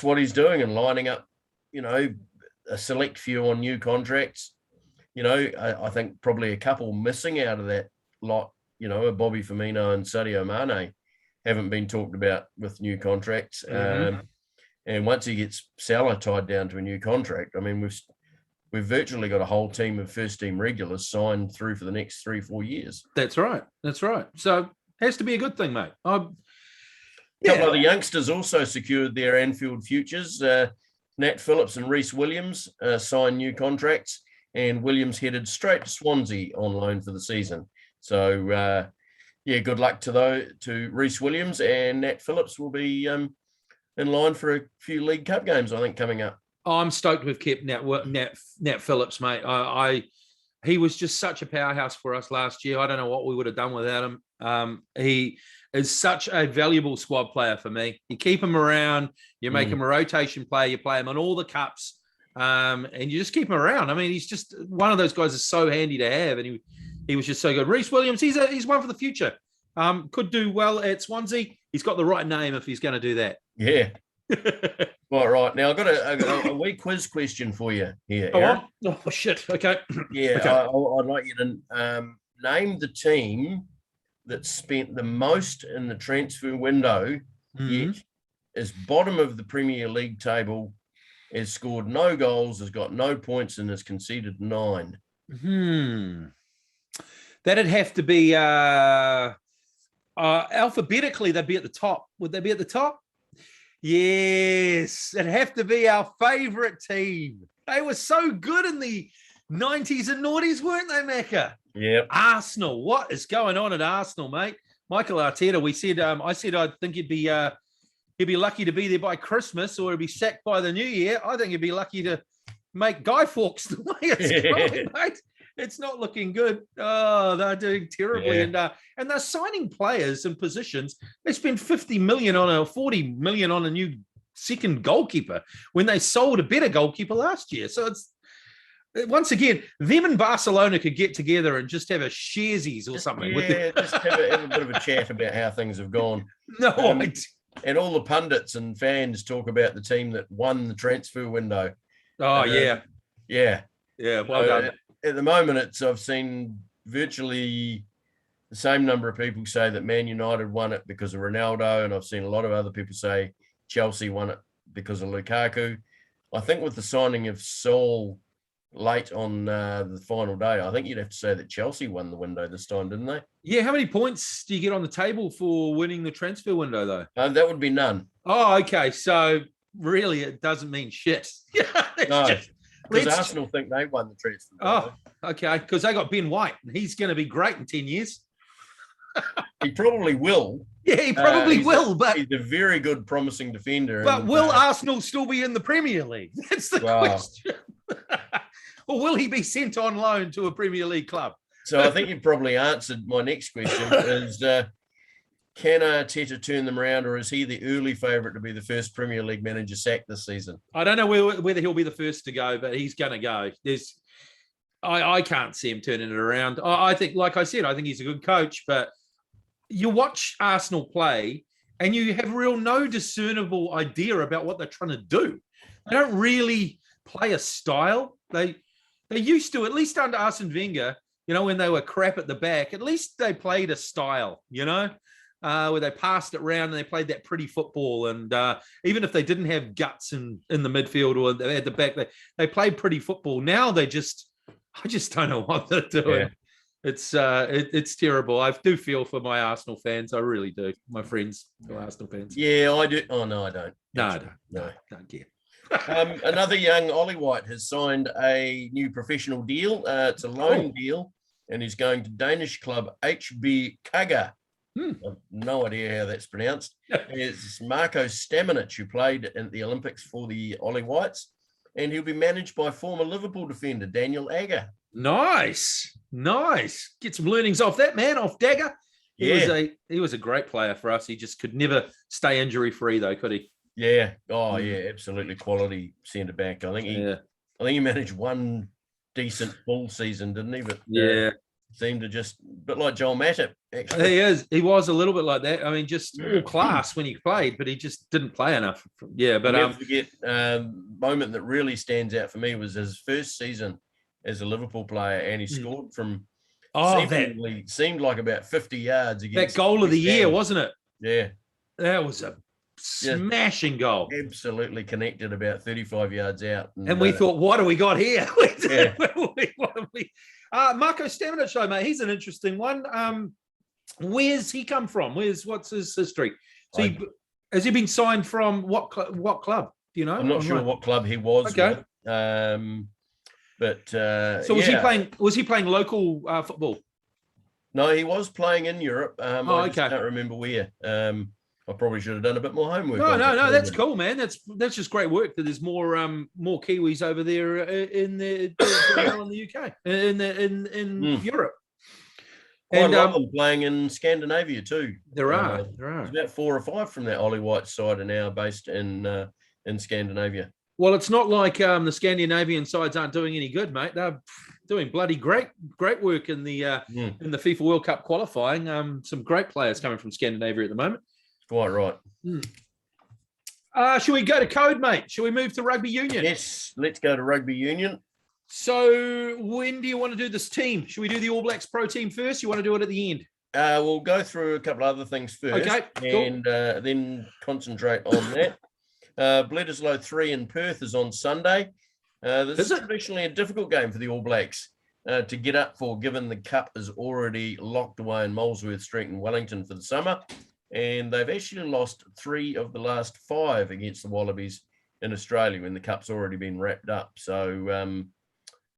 what he's doing, and lining up, a select few on new contracts. I think probably a couple missing out of that lot. Bobby Firmino and Sadio Mane haven't been talked about with new contracts. And once he gets Salah tied down to a new contract, I mean, we've virtually got a whole team of first-team regulars signed through for the next 3-4 years. That's right. So it has to be a good thing, mate. A couple of the youngsters also secured their Anfield futures. Nat Phillips and Reece Williams signed new contracts, and Williams headed straight to Swansea on loan for the season. So, good luck to Reece Williams, and Nat Phillips will be in line for a few League Cup games, I think, coming up. I'm stoked we've kept Nat Phillips, mate. He was just such a powerhouse for us last year. I don't know what we would have done without him. He is such a valuable squad player for me. You keep him around, you make him a rotation player, you play him on all the cups, and you just keep him around. I mean, he's just one of those guys that's so handy to have, and he was just so good. Reece Williams, he's one for the future. Could do well at Swansea. He's got the right name if he's going to do that. Yeah. Right. Now, I've got a wee quiz question for you here. Oh, shit. Okay. Yeah, okay. I'd like you to name the team that spent the most in the transfer window, yet is bottom of the Premier League table, has scored no goals, has got no points, and has conceded 9. That'd have to be alphabetically, they'd be at the top. Would they be at the top? Yes, it'd have to be our favourite team. They were so good in the 90s and noughties, weren't they, Macca? Yeah. Arsenal. What is going on at Arsenal, mate? Michael Arteta, I said I think he'd be lucky to be there by Christmas, or he'd be sacked by the new year. I think he'd be lucky to make Guy Fawkes the way it's going, mate. It's not looking good. Oh, they're doing terribly. Yeah. And they're signing players and positions. They spent 40 million on a new second goalkeeper when they sold a better goalkeeper last year. So it's, once again, them and Barcelona could get together and just have a sharesies or something. Just have a bit of a chat about how things have gone. And all the pundits and fans talk about the team that won the transfer window. Oh, yeah. Yeah. Yeah, well done. At the moment, I've seen virtually the same number of people say that Man United won it because of Ronaldo, and I've seen a lot of other people say Chelsea won it because of Lukaku. I think with the signing of Saul late on the final day, I think you'd have to say that Chelsea won the window this time, didn't they? Yeah, how many points do you get on the table for winning the transfer window, though? That would be none. Oh, okay. So really, it doesn't mean shit. No. Because Arsenal think they won the transfer. Oh, okay. Because they got Ben White, and he's going to be great in 10 years. He probably will. Yeah, he probably will. But he's a very good, promising defender. But will Arsenal still be in the Premier League? That's the question. Or will he be sent on loan to a Premier League club? So I think you've probably answered my next question: is can Arteta turn them around, or is he the early favourite to be the first Premier League manager sacked this season? I don't know whether he'll be the first to go, but he's going to go. I can't see him turning it around. I think, like I said, I think he's a good coach, but you watch Arsenal play and you have no discernible idea about what they're trying to do. They don't really play a style. They used to, at least under Arsene Wenger, when they were crap at the back, at least they played a style, where they passed it around and they played that pretty football. And even if they didn't have guts in the midfield or they had the back, they played pretty football. Now I just don't know what they're doing. Yeah. It's terrible. I do feel for my Arsenal fans. I really do. My friends who are Arsenal fans. Yeah, I do. Oh, no, I don't. No, I don't. No, don't care. Another young Ollie White has signed a new professional deal. It's a loan deal, and he's going to Danish club HB Kaga. I've no idea how that's pronounced. It's Marco Stamenic, who played in the Olympics for the Ollie Whites, and he'll be managed by former Liverpool defender Daniel Agger. Nice. Get some learnings off that man, off Dagger. He was a great player for us. He just could never stay injury free, though, could he? Yeah. Oh, yeah. Absolutely quality centre back. I think he managed one decent full season, didn't he? But seemed to just a bit like Joel Matip, actually. He was a little bit like that. I mean, just all class when he played, but he just didn't play enough. Yeah, but never forget moment that really stands out for me was his first season as a Liverpool player, and he scored from seemed like about 50 yards against that goal of the year, wasn't it? Yeah, that was a smashing goal. Absolutely connected about 35 yards out, and we thought, what do we got here? Marco Stamenic, though, mate, he's an interesting one. Where's he come from? What's his history? So Has he been signed from what club? Do you know? I'm not sure what club he was Okay. with. But so was he playing? Was he playing local football? No, he was playing in Europe. I just okay. can't remember where. I probably should have done a bit more homework. No. That's cool, man. That's just great work. That there's more Kiwis over there in the UK, in Europe. Quite a lot of them playing in Scandinavia too. There are. There's about 4 or 5 from that Ollie White side are now based in Scandinavia. Well, it's not like the Scandinavian sides aren't doing any good, mate. They're doing bloody great work in the FIFA World Cup qualifying. Some great players coming from Scandinavia at the moment. Quite right. Should we go to code, mate? Should we move to Rugby Union? Yes, let's go to Rugby Union. So when do you want to do this team? Should we do the All Blacks Pro team first? You want to do it at the end? We'll go through a couple of other things first, and then concentrate on that. Bledisloe 3 in Perth is on Sunday. This is traditionally a difficult game for the All Blacks to get up for, given the Cup is already locked away in Molesworth Street and Wellington for the summer. And they've actually lost 3 of the last 5 against the Wallabies in Australia when the Cup's already been wrapped up. So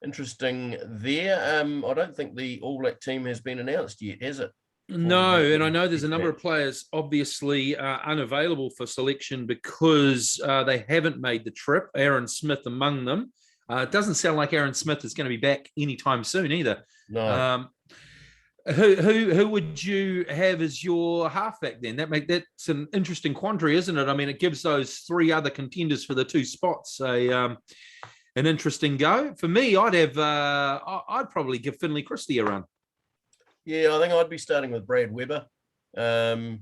interesting there. I don't think the All Black team has been announced yet, has it? No, and I know there's a number of players obviously unavailable for selection because they haven't made the trip. Aaron Smith among them. It doesn't sound like Aaron Smith is going to be back anytime soon either. No. Who would you have as your halfback then? That's an interesting quandary, isn't it? I mean, it gives those 3 other contenders for the 2 spots an interesting go. For me, I'd probably give Finlay Christie a run. Yeah, I think I'd be starting with Brad Weber to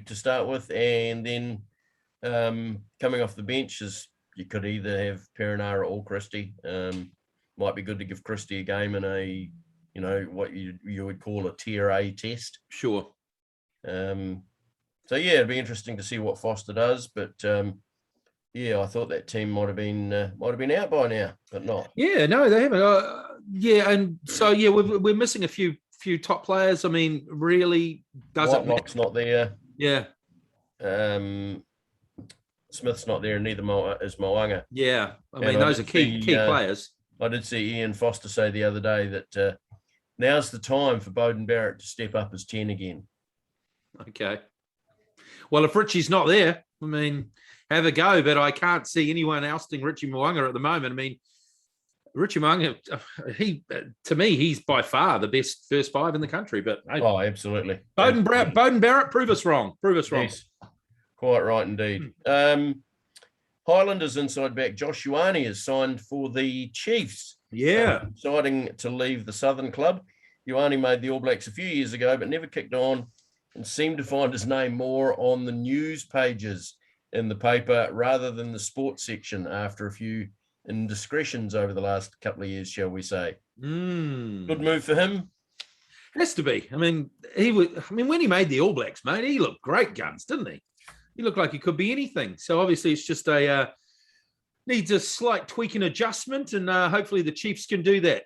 start with, and then coming off the bench is you could either have Perinara or Christie. Might be good to give Christie a game in a what you would call a Tier A test. Sure. So yeah, it'd be interesting to see what Foster does, but I thought that team might have been out by now, but not. Yeah, no, they haven't. And so we're missing a few top players. I mean, really doesn't. Whitelock's not there. Yeah. Smith's not there, and neither is Moanga. Yeah, I mean those are key players. I did see Ian Foster say the other day that now's the time for Beauden Barrett to step up as 10 again. Okay. Well, if Richie's not there, I mean, have a go, but I can't see anyone ousting Richie Moanga at the moment. I mean, Richie Moanga, to me, he's by far the best first 5 in the country. But absolutely. Beauden Barrett, prove us wrong. Yes, quite right indeed. Highlanders inside back Josh Ioane is signed for the Chiefs. Yeah. Deciding to leave the Southern club. Ioane made the All Blacks a few years ago, but never kicked on and seemed to find his name more on the news pages in the paper rather than the sports section after a few indiscretions over the last couple of years, shall we say. Good move for him. Has to be. I mean, when he made the All Blacks, mate, he looked great guns, didn't he? He looked like he could be anything. So obviously it's just needs a slight tweak and adjustment, and hopefully the Chiefs can do that.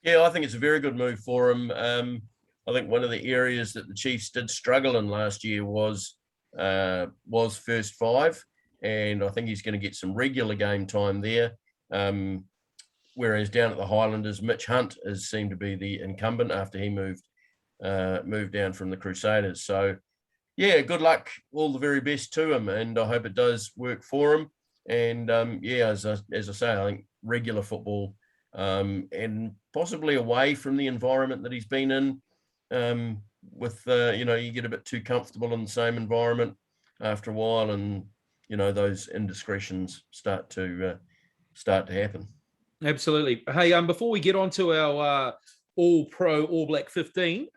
Yeah, I think it's a very good move for him. I think one of the areas that the Chiefs did struggle in last year was first 5, and I think he's going to get some regular game time there. Whereas down at the Highlanders, Mitch Hunt has seemed to be the incumbent after he moved down from the Crusaders. So, yeah, good luck, all the very best to him, and I hope it does work for him. And as I say, I think regular football and possibly away from the environment that he's been in. You get a bit too comfortable in the same environment after a while, and those indiscretions start to happen. Absolutely. Hey, before we get on to our All-Pro All Black 15,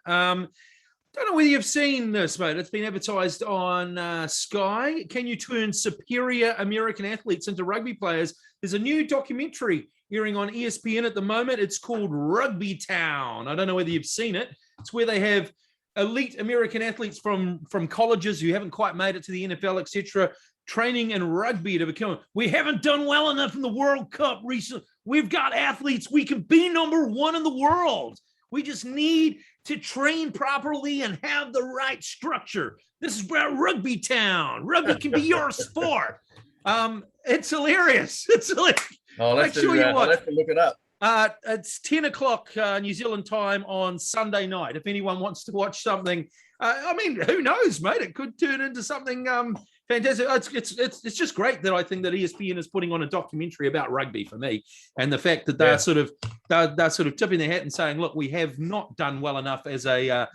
don't know whether you've seen this, mate. It's been advertised on Sky. Can you turn superior American athletes into rugby players? There's a new documentary airing on ESPN at the moment. It's called Rugby Town. I don't know whether you've seen it. It's where they have elite American athletes from colleges who haven't quite made it to the NFL, etc., training in rugby to become. We haven't done well enough in the World Cup recently. We've got athletes. We can be number 1 in the world. We just need to train properly and have the right structure. This is where Rugby Town. Rugby can be your sport. It's hilarious. It's hilarious. I'll have to look it up. It's 10 o'clock New Zealand time on Sunday night. If anyone wants to watch something, I mean, who knows, mate? It could turn into something fantastic. It's just great that I think that ESPN is putting on a documentary about rugby for me, and the fact that they're sort of tipping their hat and saying, look, we have not done well enough as a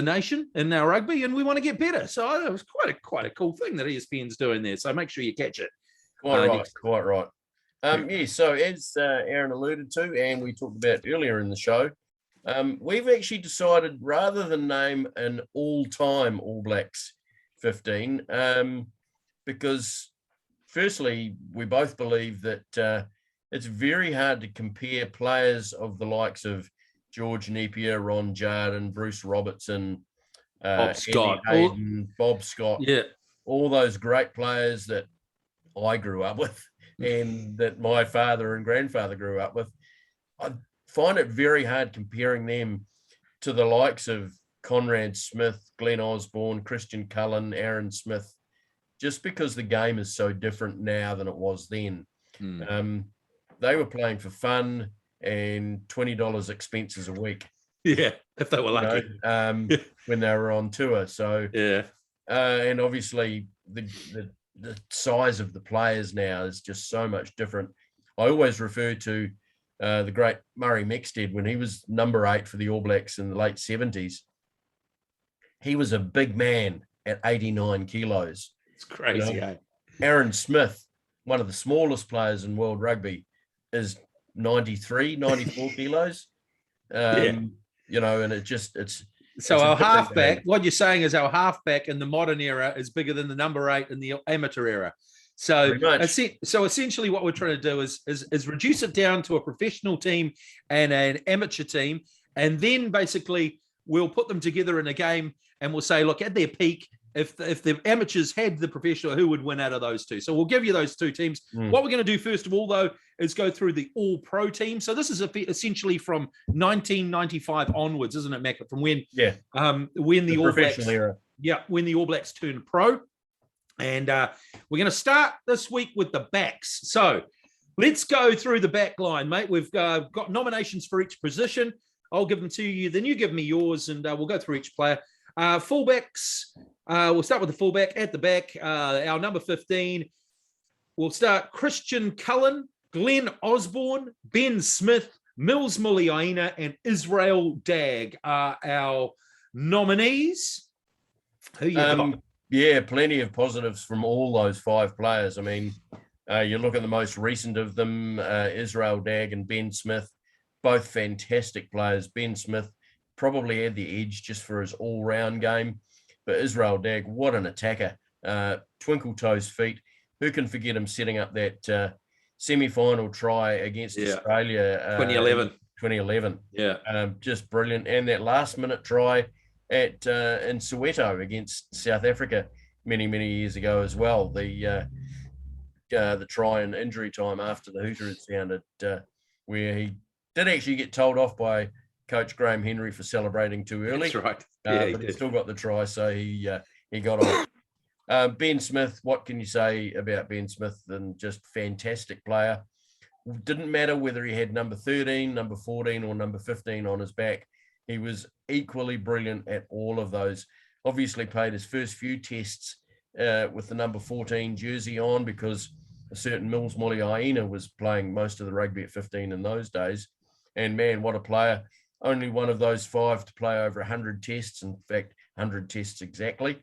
nation in our rugby, and we want to get better. So it was quite a cool thing that ESPN's doing there. So make sure you catch it. Quite right. So as Aaron alluded to, and we talked about earlier in the show, we've actually decided rather than name an all-time All Blacks 15, because firstly, we both believe that it's very hard to compare players of the likes of George Napier, Ron Jardine, Bruce Robertson, Bob Scott, Bob Scott, all those great players that I grew up with and that my father and grandfather grew up with. I find it very hard comparing them to the likes of Conrad Smith, Glenn Osborne, Christian Cullen, Aaron Smith, just because the game is so different now than it was then. They were playing for fun and $20 expenses a week. Yeah, if they were lucky. When they were on tour. So and obviously the size of the players now is just so much different. I always refer to the great Murray Mexted when he was number 8 for the All Blacks in the late 70s. He was a big man at 89 kilos. It's crazy, eh? Aaron Smith, one of the smallest players in world rugby, is 94 kilos. And it's so our halfback, what you're saying is our halfback in the modern era is bigger than the number 8 in the amateur era. So essentially what we're trying to do is reduce it down to a professional team and an amateur team. And then basically we'll put them together in a game and we'll say, look, at their peak, if the amateurs had the professional, who would win out of those two? So we'll give you those two teams. What we're going to do first of all, though, is go through the all-pro team. So this is essentially from 1995 onwards, isn't it, Macca? From when the All Blacks era. Yeah, when the All Blacks turned pro. And we're going to start this week with the backs. So let's go through the back line, mate. We've got nominations for each position. I'll give them to you. Then you give me yours, and we'll go through each player. Fullbacks. We'll start with the fullback at the back. Our number 15. We'll start Christian Cullen, Glenn Osborne, Ben Smith, Mills Muliaina, and Israel Dagg are our nominees. Who you got? Yeah, plenty of positives from all those 5 players. I mean, you look at the most recent of them, Israel Dagg and Ben Smith, both fantastic players. Ben Smith probably had the edge just for his all-round game. But Israel Dagg, what an attacker. Twinkle toes feet. Who can forget him setting up that semi-final try against Australia? 2011. Yeah. Just brilliant. And that last-minute try in Soweto against South Africa many years ago as well. The try in injury time after the hooter had sounded, where he did actually get told off by Coach Graham Henry for celebrating too early. That's right. But he still got the try, so he got off. Ben Smith, what can you say about Ben Smith? And just fantastic player. Didn't matter whether he had number 13, number 14, or number 15 on his back. He was equally brilliant at all of those. Obviously played his first few tests with the number 14 jersey on because a certain Mills Muliaina was playing most of the rugby at 15 in those days. And man, what a player. Only one of those 5 to play over 100 tests. In fact, 100 tests exactly.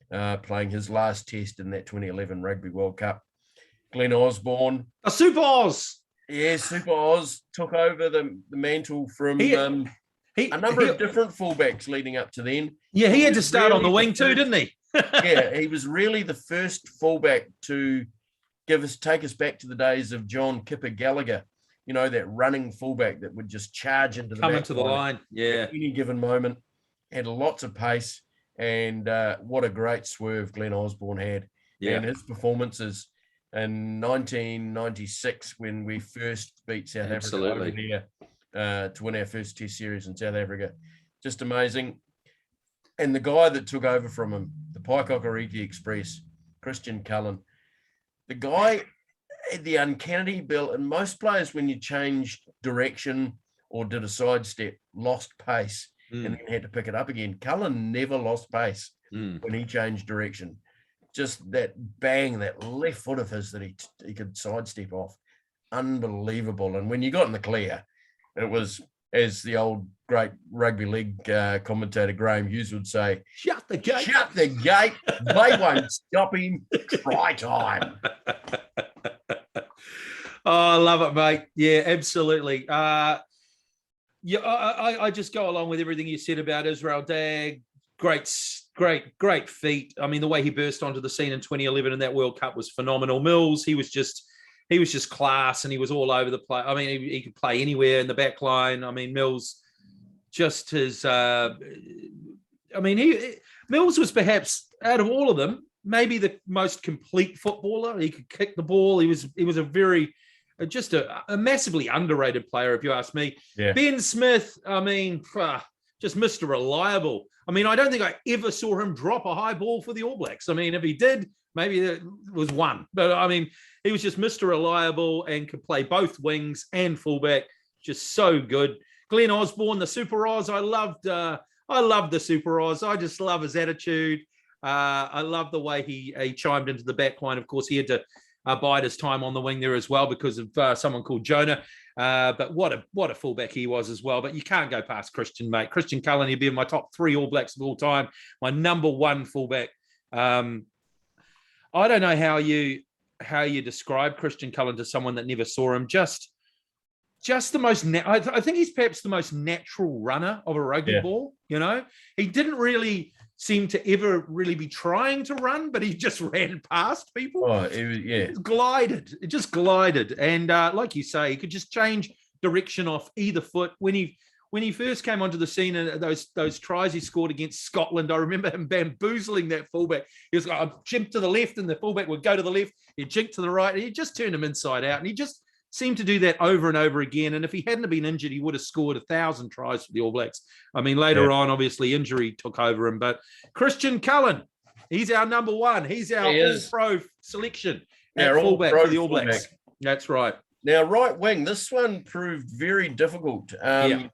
Playing his last test in that 2011 Rugby World Cup. Glenn Osborne. A Super Oz. Yeah, Super Oz took over the mantle from a number of different fullbacks leading up to then. Yeah, he had to start on the wing too, didn't he? Yeah, he was really the first fullback to take us back to the days of John Kipper Gallagher. You know, that running fullback that would just charge into the come into the line. Yeah. At any given moment. Had lots of pace. And what a great swerve Glenn Osborne had. Yeah. And his performances in 1996 when we first beat South Africa over there. to win our first Test series in South Africa. Just amazing. And the guy that took over from him, the Paikokariki Express, Christian Cullen, the guy had the uncanny ability, and most players, when you changed direction or did a sidestep, lost pace and then had to pick it up again. Cullen never lost pace when he changed direction. Just that bang, that left foot of his that he could sidestep off. Unbelievable. And when you got in the clear, it was, as the old great rugby league commentator Graham Hughes would say, shut the gate. Shut the gate. They won't stop him. Try time. Oh, I love it, mate. Yeah, absolutely. I just go along with everything you said about Israel Dag. Great feat. I mean, the way he burst onto the scene in 2011 in that World Cup was phenomenal. Mills, he was just class, and he was all over the place. I mean, he could play anywhere in the back line. I mean, Mills, just his. Mills was perhaps, out of all of them, maybe the most complete footballer. He could kick the ball. He was a very, just a massively underrated player, if you ask me. Yeah. Ben Smith, I mean, just Mr. Reliable. I mean, I don't think I ever saw him drop a high ball for the All Blacks. I mean, if he did, maybe it was one. But I mean, he was just Mr. Reliable and could play both wings and fullback. Just so good. Glenn Osborne, the Super Oz. I loved the Super Oz. I just love his attitude. I love the way he chimed into the back line. Of course, he had to bide his time on the wing there as well because of someone called Jonah. But what a fullback he was as well. But you can't go past Christian, mate. Christian Cullen, he'd be in my top 3 All Blacks of all time. My number 1 fullback. I don't know how you describe Christian Cullen to someone that never saw him. Just the most. I think he's perhaps the most natural runner of a rugby ball. You know, he didn't really seem to ever really be trying to run, but he just ran past people. Oh, it glided. It just glided. And like you say, he could just change direction off either foot. When he first came onto the scene and those tries he scored against Scotland, I remember him bamboozling that fullback. He was like, I'd jink to the left, and the fullback would go to the left. He'd jink to the right, and he just turned him inside out. And he just seemed to do that over and over again. And if he hadn't been injured, he would have scored 1,000 tries for the All Blacks. I mean, later on, obviously, injury took over him. But Christian Cullen, he's our number 1. He's our all-pro selection at fullback for the All Blacks. That's right. Now, right wing, this one proved very difficult. I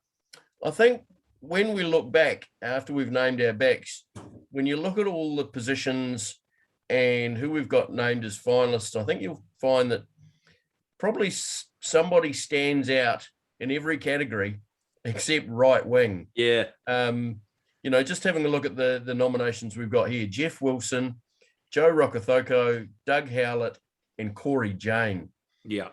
think when we look back, after we've named our backs, when you look at all the positions and who we've got named as finalists, I think you'll find that probably somebody stands out in every category except right wing. Yeah. Just having a look at the nominations we've got here: Jeff Wilson, Joe Rokothoko, Doug Howlett, and Corey Jane. Yeah.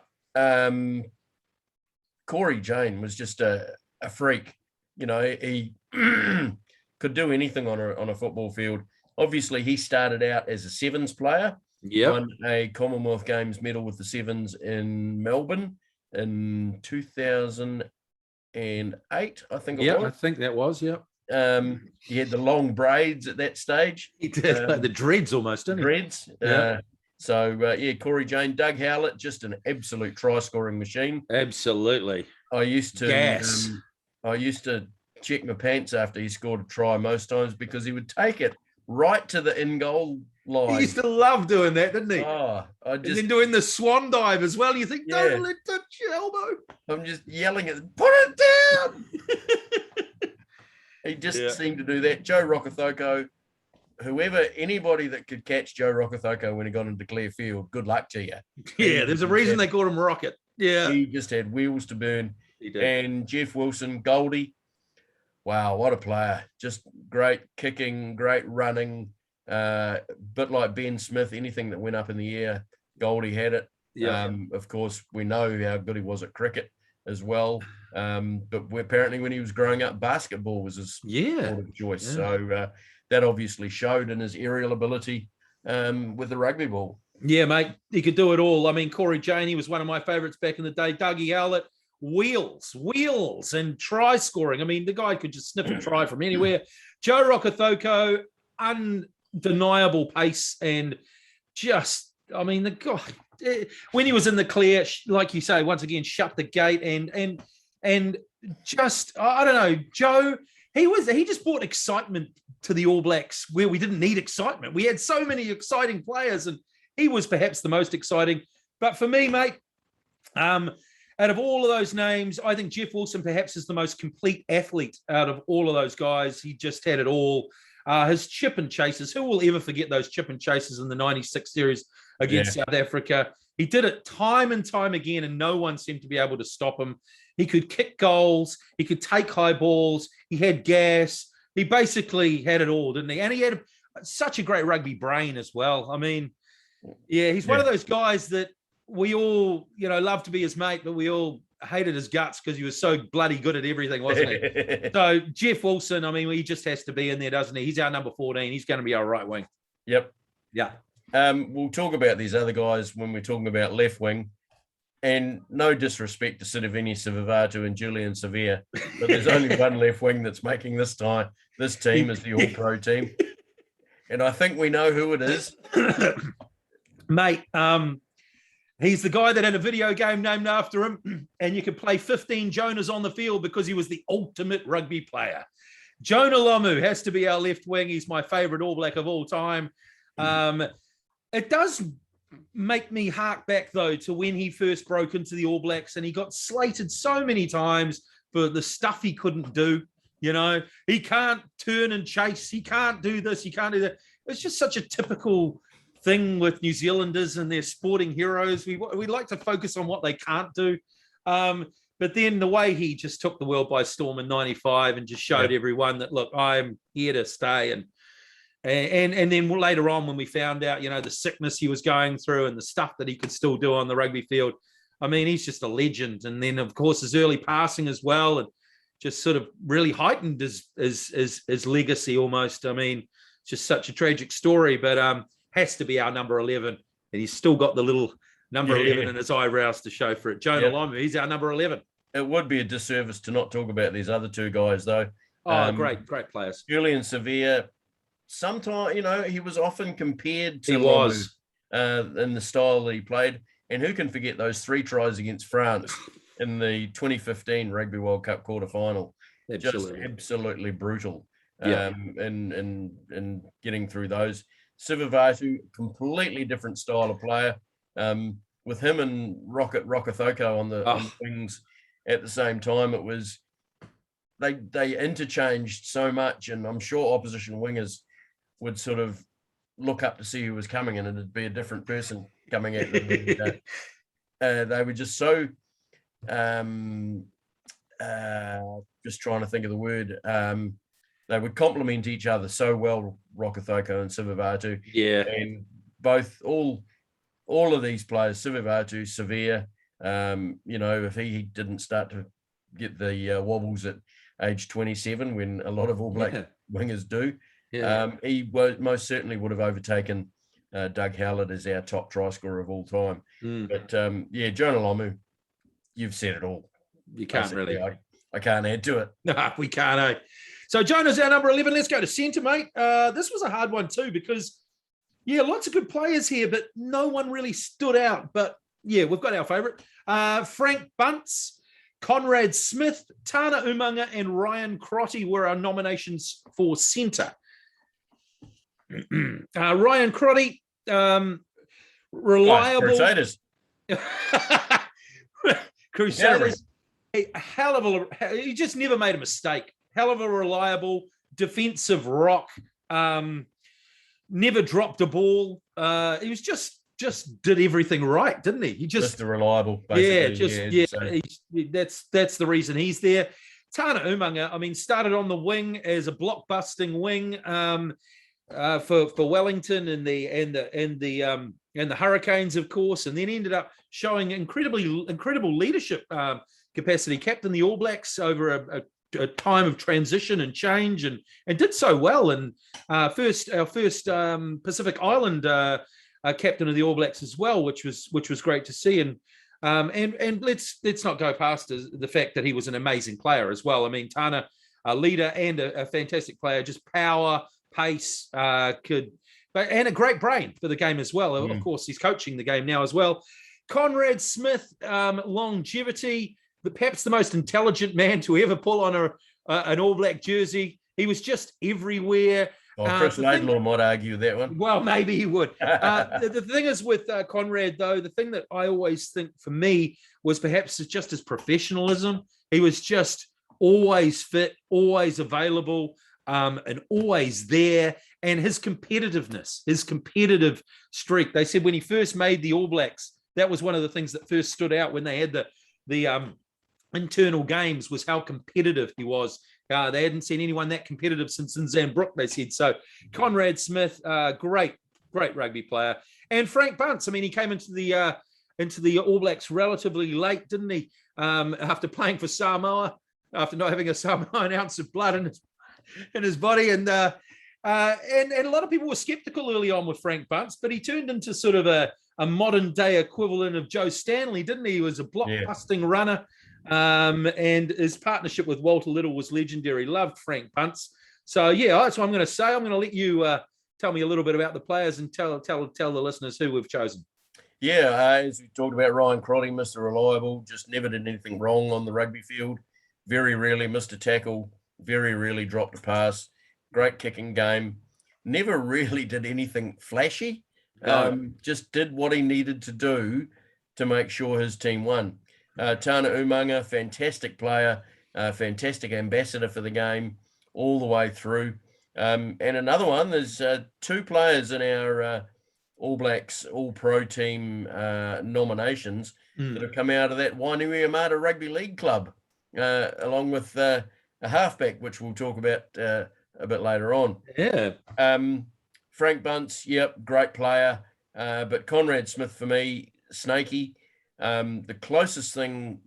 Corey Jane was just a freak. You know, he could do anything on a football field. Obviously, he started out as a sevens player. Yeah, won a Commonwealth Games medal with the sevens in Melbourne in 2008, I think it was. Yeah, I think that was, yeah. He had the long braids at that stage. He did, like the dreads almost, didn't he? Dreads. Yeah. Corey Jane, Doug Howlett, just an absolute try-scoring machine. Absolutely. I used to Gas. I used to check my pants after he scored a try most times because he would take it right to the in-goal line. He used to love doing that, didn't he? Oh, and then doing the swan dive as well. You think, don't let touch your elbow. I'm just yelling at him, put it down. He just seemed to do that. Joe Rokothoko, anybody that could catch Joe Rokothoko when he got into clear field, good luck to you. Yeah, there's a reason they called him Rocket. Yeah. He just had wheels to burn. He did. And Jeff Wilson, Goldie. Wow, what a player. Just great kicking, great running. Bit like Ben Smith, anything that went up in the air, Goldie had it. Yeah. Of course, we know how good he was at cricket as well. But apparently when he was growing up, basketball was his sport of choice. Yeah. So that obviously showed in his aerial ability with the rugby ball. Yeah, mate, he could do it all. I mean, Corey Jane, he was one of my favourites back in the day. Dougie Howlett, wheels, and try scoring. I mean, the guy could just sniff a try from anywhere. Joe Rokothoko, undeniable pace, and just, I mean, the guy, when he was in the clear, like you say, once again, shut the gate, and just, I don't know, Joe, he just brought excitement to the All Blacks where we didn't need excitement. We had so many exciting players, and he was perhaps the most exciting. But for me, mate, out of all of those names, I think Jeff Wilson perhaps is the most complete athlete out of all of those guys. He just had it all. His chip and chases, who will ever forget those chip and chases in the 96 series against South Africa? He did it time and time again, and no one seemed to be able to stop him. He could kick goals. He could take high balls. He had gas. He basically had it all, didn't he? And he had such a great rugby brain as well. I mean, he's one of those guys that we all, love to be his mate, but we all hated his guts because he was so bloody good at everything, wasn't he? So Jeff Wilson, I mean, he just has to be in there, doesn't he? He's our number 14. He's going to be our right wing. Yep. Yeah. We'll talk about these other guys when we're talking about left wing. And no disrespect to Sitiveni Sivivatu and Julian Severe, but there's only one left wing that's making this team is the All-Pro team. And I think we know who it is. Mate, he's the guy that had a video game named after him, and you could play 15 Jonahs on the field because he was the ultimate rugby player. Jonah Lomu has to be our left wing. He's my favourite All Black of all time. It does make me hark back, though, to when he first broke into the All Blacks, and he got slated so many times for the stuff he couldn't do. He can't turn and chase. He can't do this. He can't do that. It's just such a typical thing with New Zealanders and their sporting heroes. We like to focus on what they can't do. But then the way he just took the world by storm in 95 and just showed everyone that, look, I'm here to stay. And then later on when we found out, the sickness he was going through and the stuff that he could still do on the rugby field, I mean, he's just a legend. And then, of course, his early passing as well, and just sort of really heightened his legacy almost. I mean, just such a tragic story, but has to be our number 11. And he's still got the little number 11 in his eyebrows to show for it. Jonah Lomu, he's our number 11. It would be a disservice to not talk about these other two guys, though. Oh, great players. Julian Severe, sometimes, he was often compared to Lomu, in the style that he played. And who can forget those 3 tries against France in the 2015 Rugby World Cup quarterfinal? Just absolutely brutal. In getting through those. Sivivatu, completely different style of player. With him and Rokothoko on the wings at the same time, it was they interchanged so much, and I'm sure opposition wingers would sort of look up to see who was coming, and it'd be a different person coming at them. They were just so just trying to think of the word. They would complement each other so well, Rokothoko and Sivivatu. Yeah. And both, all of these players, Sivivatu, Severe, if he didn't start to get the wobbles at age 27, when a lot of All Black wingers do, he most certainly would have overtaken Doug Howlett as our top try scorer of all time. But Jonah Lomu, you've said it all. You can't really. I can't add to it. No, we can't. So Jonah's our number 11. Let's go to centre, mate. This was a hard one too because, lots of good players here, but no one really stood out. But, we've got our favourite. Frank Bunce, Conrad Smith, Tana Umaga and Ryan Crotty were our nominations for centre. Ryan Crotty, reliable. Crusaders. Crusaders. He just never made a mistake. Hell of a reliable defensive rock. Never dropped a ball. He was just did everything right, didn't he? He just a reliable. Basically. That's the reason he's there. Tana Umaga, I mean, started on the wing as a blockbusting wing for Wellington and the Hurricanes, of course, and then ended up showing incredible leadership capacity. Captained the All Blacks over a time of transition and change, and did so well. And our first Pacific Island captain of the All Blacks as well, which was great to see. And let's not go past the fact that he was an amazing player as well. I mean, Tana, a leader and a fantastic player, just power, pace, and a great brain for the game as well. Of course, he's coaching the game now as well. Conrad Smith, longevity. perhaps the most intelligent man to ever pull on an All Black jersey. He was just everywhere. Chris Laidlaw might argue that one. Well, maybe he would. The thing is with Conrad, though, the thing that I always think for me was perhaps just his professionalism. He was just always fit, always available, and always there. And his competitiveness, his competitive streak. They said when he first made the All Blacks, that was one of the things that first stood out when they had the internal games, was how competitive he was. They hadn't seen anyone that competitive since Zambrook, they said. So Conrad Smith, great rugby player. And Frank Bunce, I mean, he came into the All Blacks relatively late, didn't he? After playing for Samoa, after not having a Samoan ounce of blood in his body. And a lot of people were skeptical early on with Frank Bunce, but he turned into sort of a modern day equivalent of Joe Stanley, didn't he? He was a block-busting runner. And his partnership with Walter Little was legendary. Loved Frank Bunce. So yeah, that's what I'm going to say. I'm going to let you tell me a little bit about the players and tell the listeners who we've chosen. Yeah, as we talked about, Ryan Crotty, Mr. Reliable, just never did anything wrong on the rugby field. Very rarely missed a tackle. Very rarely dropped a pass. Great kicking game. Never really did anything flashy. Just did what he needed to do to make sure his team won. Tana Umanga, fantastic player, fantastic ambassador for the game all the way through. And another one, there's two players in our All Blacks All-Pro team nominations that have come out of that Wainui Armada Rugby League club, along with a halfback, which we'll talk about a bit later on. Yeah. Frank Bunce, yep, great player. But Conrad Smith, for me, snaky. The closest thing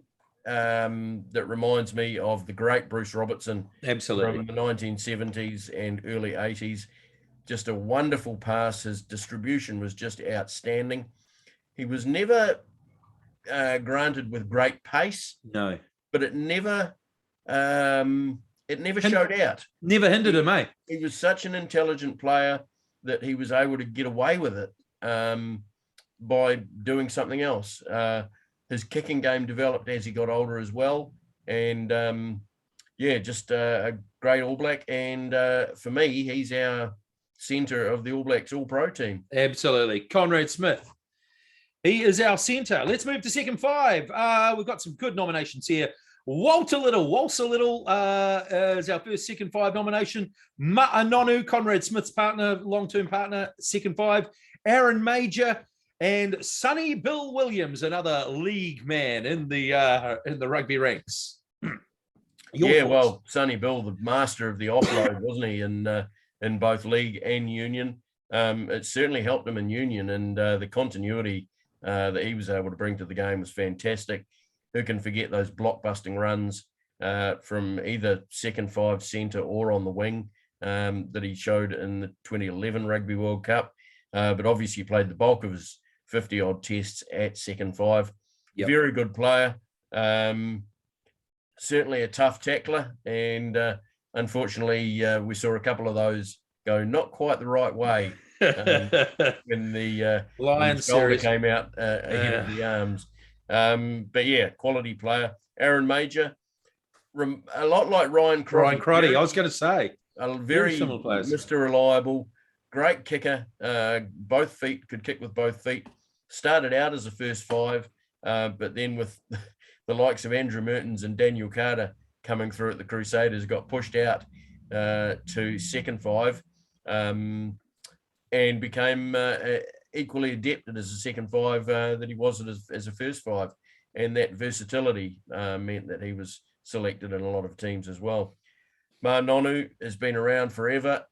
that reminds me of the great Bruce Robertson, absolutely, from the 1970s and early 80s. Just a wonderful pass. His distribution was just outstanding. He was never granted with great pace. No, but it never showed out. Never hindered him, eh? He was such an intelligent player that he was able to get away with it by doing something else. His kicking game developed as he got older as well. And just a great All Black. And for me, he's our centre of the All Blacks All-Pro team. Absolutely. Conrad Smith. He is our centre. Let's move to second five. We've got some good nominations here. Walter Little is our first second five nomination. Ma'anonu, Conrad Smith's partner, long-term partner, second five. Aaron Major and Sonny Bill Williams, another league man in the rugby ranks. Well, Sonny Bill, the master of the offload, wasn't he, in both league and union? It certainly helped him in union, and the continuity that he was able to bring to the game was fantastic. Who can forget those block-busting runs from either second five, centre, or on the wing that he showed in the 2011 Rugby World Cup? But obviously played the bulk of his 50-odd tests at second five. Yep. Very good player. Certainly a tough tackler. And unfortunately, we saw a couple of those go not quite the right way when the Lions shoulder came out ahead of the arms. But yeah, quality player. Aaron Major, a lot like Ryan Crotty. Ryan Crotty, I was going to say. A very similar players. Mr. Reliable, great kicker, both feet, could kick with both feet. Started out as a first five, but then with the likes of Andrew Mertens and Daniel Carter coming through at the Crusaders, got pushed out to second five and became equally adapted as a second five that he was as a first five. And that versatility meant that he was selected in a lot of teams as well. Ma'anonu has been around forever.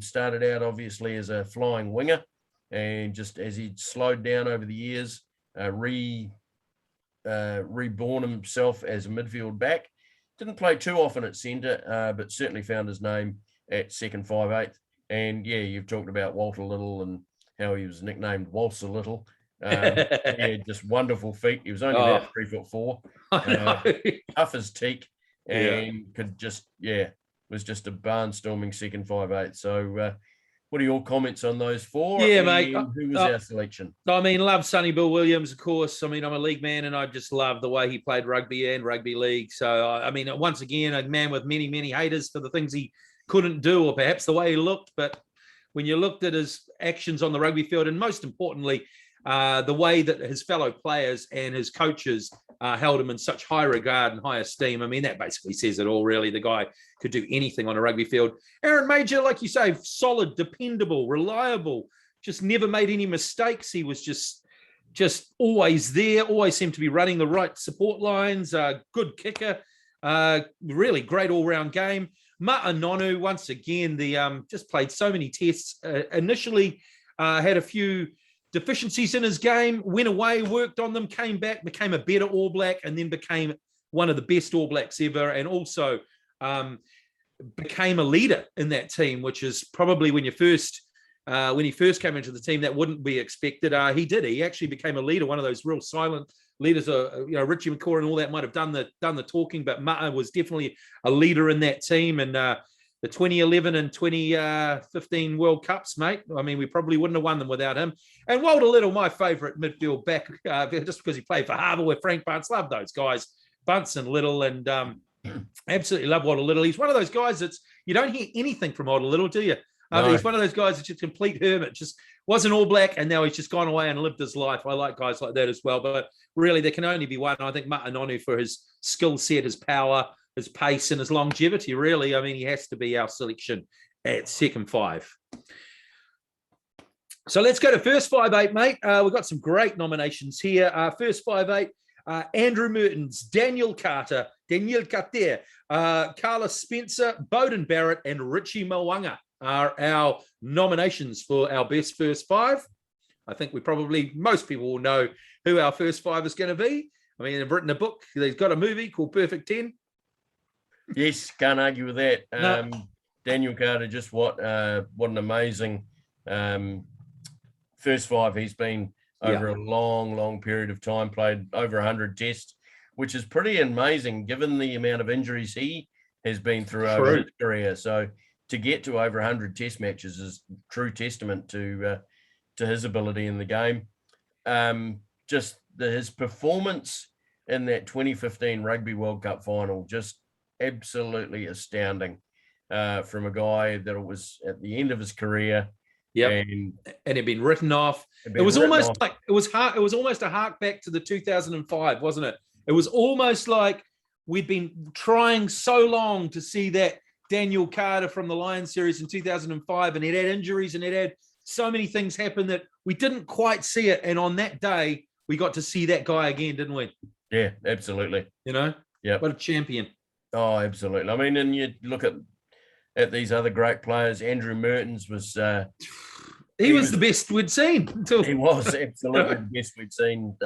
Started out obviously as a flying winger, and just as he slowed down over the years, reborn himself as a midfield back. Didn't play too often at centre, but certainly found his name at second 5/8. And yeah, you've talked about Walter Little and how he was nicknamed Walter Little. Just wonderful feet. He was only about 3'4", tough as teak, and could just was just a barnstorming second 5/8. So what are your comments on those four? Yeah, and mate. Who was our selection? I mean, love Sonny Bill Williams, of course. I mean, I'm a league man, and I just love the way he played rugby and rugby league. So, I mean, once again, a man with many, many haters for the things he couldn't do, or perhaps the way he looked. But when you looked at his actions on the rugby field, and most importantly, the way that his fellow players and his coaches held him in such high regard and high esteem. I mean, that basically says it all, really. The guy could do anything on a rugby field. Aaron Major, like you say, solid, dependable, reliable, just never made any mistakes. He was just always there, always seemed to be running the right support lines, good kicker, really great all-round game. Ma'a Nonu, once again, just played so many tests. Initially had a few deficiencies in his game, went away, worked on them, came back, became a better All Black, and then became one of the best All Blacks ever, and also became a leader in that team, which is probably when he first came into the team, that wouldn't be expected. He did. He actually became a leader, one of those real silent leaders. Richie McCaw and all that might have done the talking, but Ma'a was definitely a leader in that team. And the 2011 and 2015 World Cups, mate. I mean, we probably wouldn't have won them without him. And Walter Little, my favourite midfield back, just because he played for Harbour with Frank Bunce. Love those guys, Bunce and Little, and absolutely love Walter Little. He's one of those guys that's, you don't hear anything from Walter Little, do you? No. He's one of those guys that's just complete hermit, just wasn't All Black, and now he's just gone away and lived his life. I like guys like that as well. But really, there can only be one. I think Ma'a Nonu, for his skill set, his power, his pace, and his longevity, really. I mean, he has to be our selection at second five. So let's go to first 5'8", mate. We've got some great nominations here. First 5'8", Andrew Mertens, Daniel Carter, Carlos Spencer, Bowden Barrett, and Richie Mo'unga are our nominations for our best first five. I think most people will know who our first five is going to be. I mean, they've written a book. They've got a movie called Perfect 10. Yes, can't argue with that. No. Daniel Carter, just what an amazing first five he's been over a long, long period of time, played over 100 tests, which is pretty amazing given the amount of injuries he has been through over his career. So to get to over 100 test matches is true testament to his ability in the game. Just his performance in that 2015 Rugby World Cup final, just absolutely astounding from a guy that was at the end of his career. Yeah, and it'd been written off. It was almost a hark back to the 2005, wasn't it? It was almost like we'd been trying so long to see that Daniel Carter from the Lions series in 2005, and it had injuries and it had so many things happen that we didn't quite see it. And on that day, we got to see that guy again, didn't we? Yeah, absolutely. Yeah, what a champion. Oh, absolutely. I mean, and you look at these other great players. Andrew Mertens was he was the best we'd seen. He was absolutely the best we'd seen.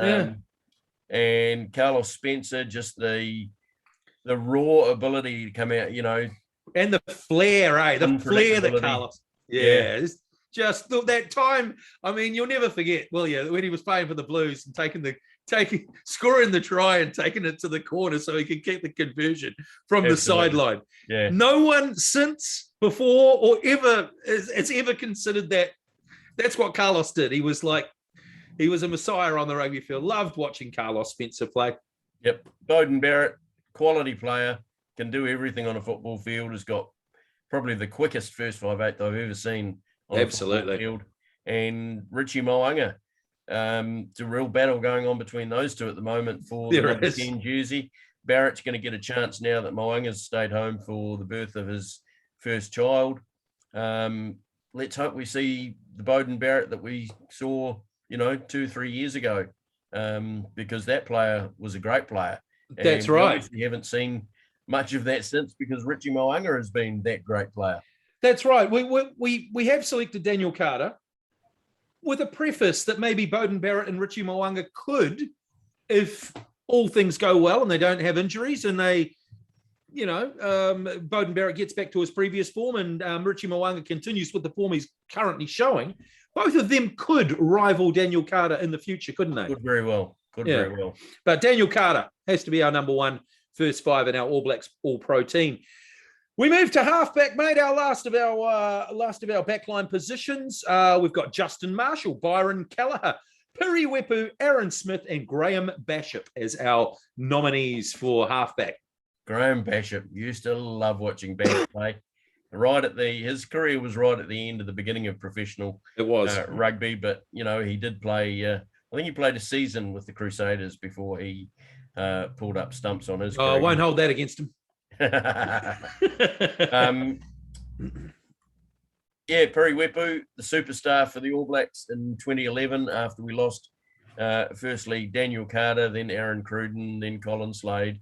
And Carlos Spencer, just the raw ability to come out, and the flair, the flair that Carlos. It's just that time. I mean, you'll never forget, will you, when he was playing for the Blues and scoring the try and taking it to the corner so he could get the conversion from the sideline. Yeah. No one since, before, or ever has ever considered that. That's what Carlos did. He was a messiah on the rugby field. Loved watching Carlos Spencer play. Yep. Bowden Barrett, quality player, can do everything on a football field, has got probably the quickest first 5'8" I've ever seen on a football field. And Richie Mo'unga. It's a real battle going on between those two at the moment for the number 10 jersey. Barrett's going to get a chance now that Mo'unga's stayed home for the birth of his first child. Let's hope we see the Bowden Barrett that we saw, 2-3 years ago, because that player was a great player. That's right. We haven't seen much of that since, because Richie Mo'unga has been that great player. That's right. We have selected Daniel Carter with a preface that maybe Bowden Barrett and Richie Mo'unga could, if all things go well and they don't have injuries and they, Bowden Barrett gets back to his previous form and Richie Mo'unga continues with the form he's currently showing, both of them could rival Daniel Carter in the future, couldn't they? Could very well. Very well. But Daniel Carter has to be our number one first five in our All Blacks All-Pro team. We move to halfback, mate. Our last of our backline positions. We've got Justin Marshall, Byron Kelleher, Piri Wepu, Aaron Smith, and Graham Bishop as our nominees for halfback. Graham Bishop used to love watching Bash play. His career was right at the end of the beginning of professional rugby, but he did play. I think he played a season with the Crusaders before he pulled up stumps on his career. I won't hold that against him. Piri Wepu, the superstar for the All Blacks in 2011 after we lost firstly Daniel Carter, then Aaron Cruden, then Colin Slade.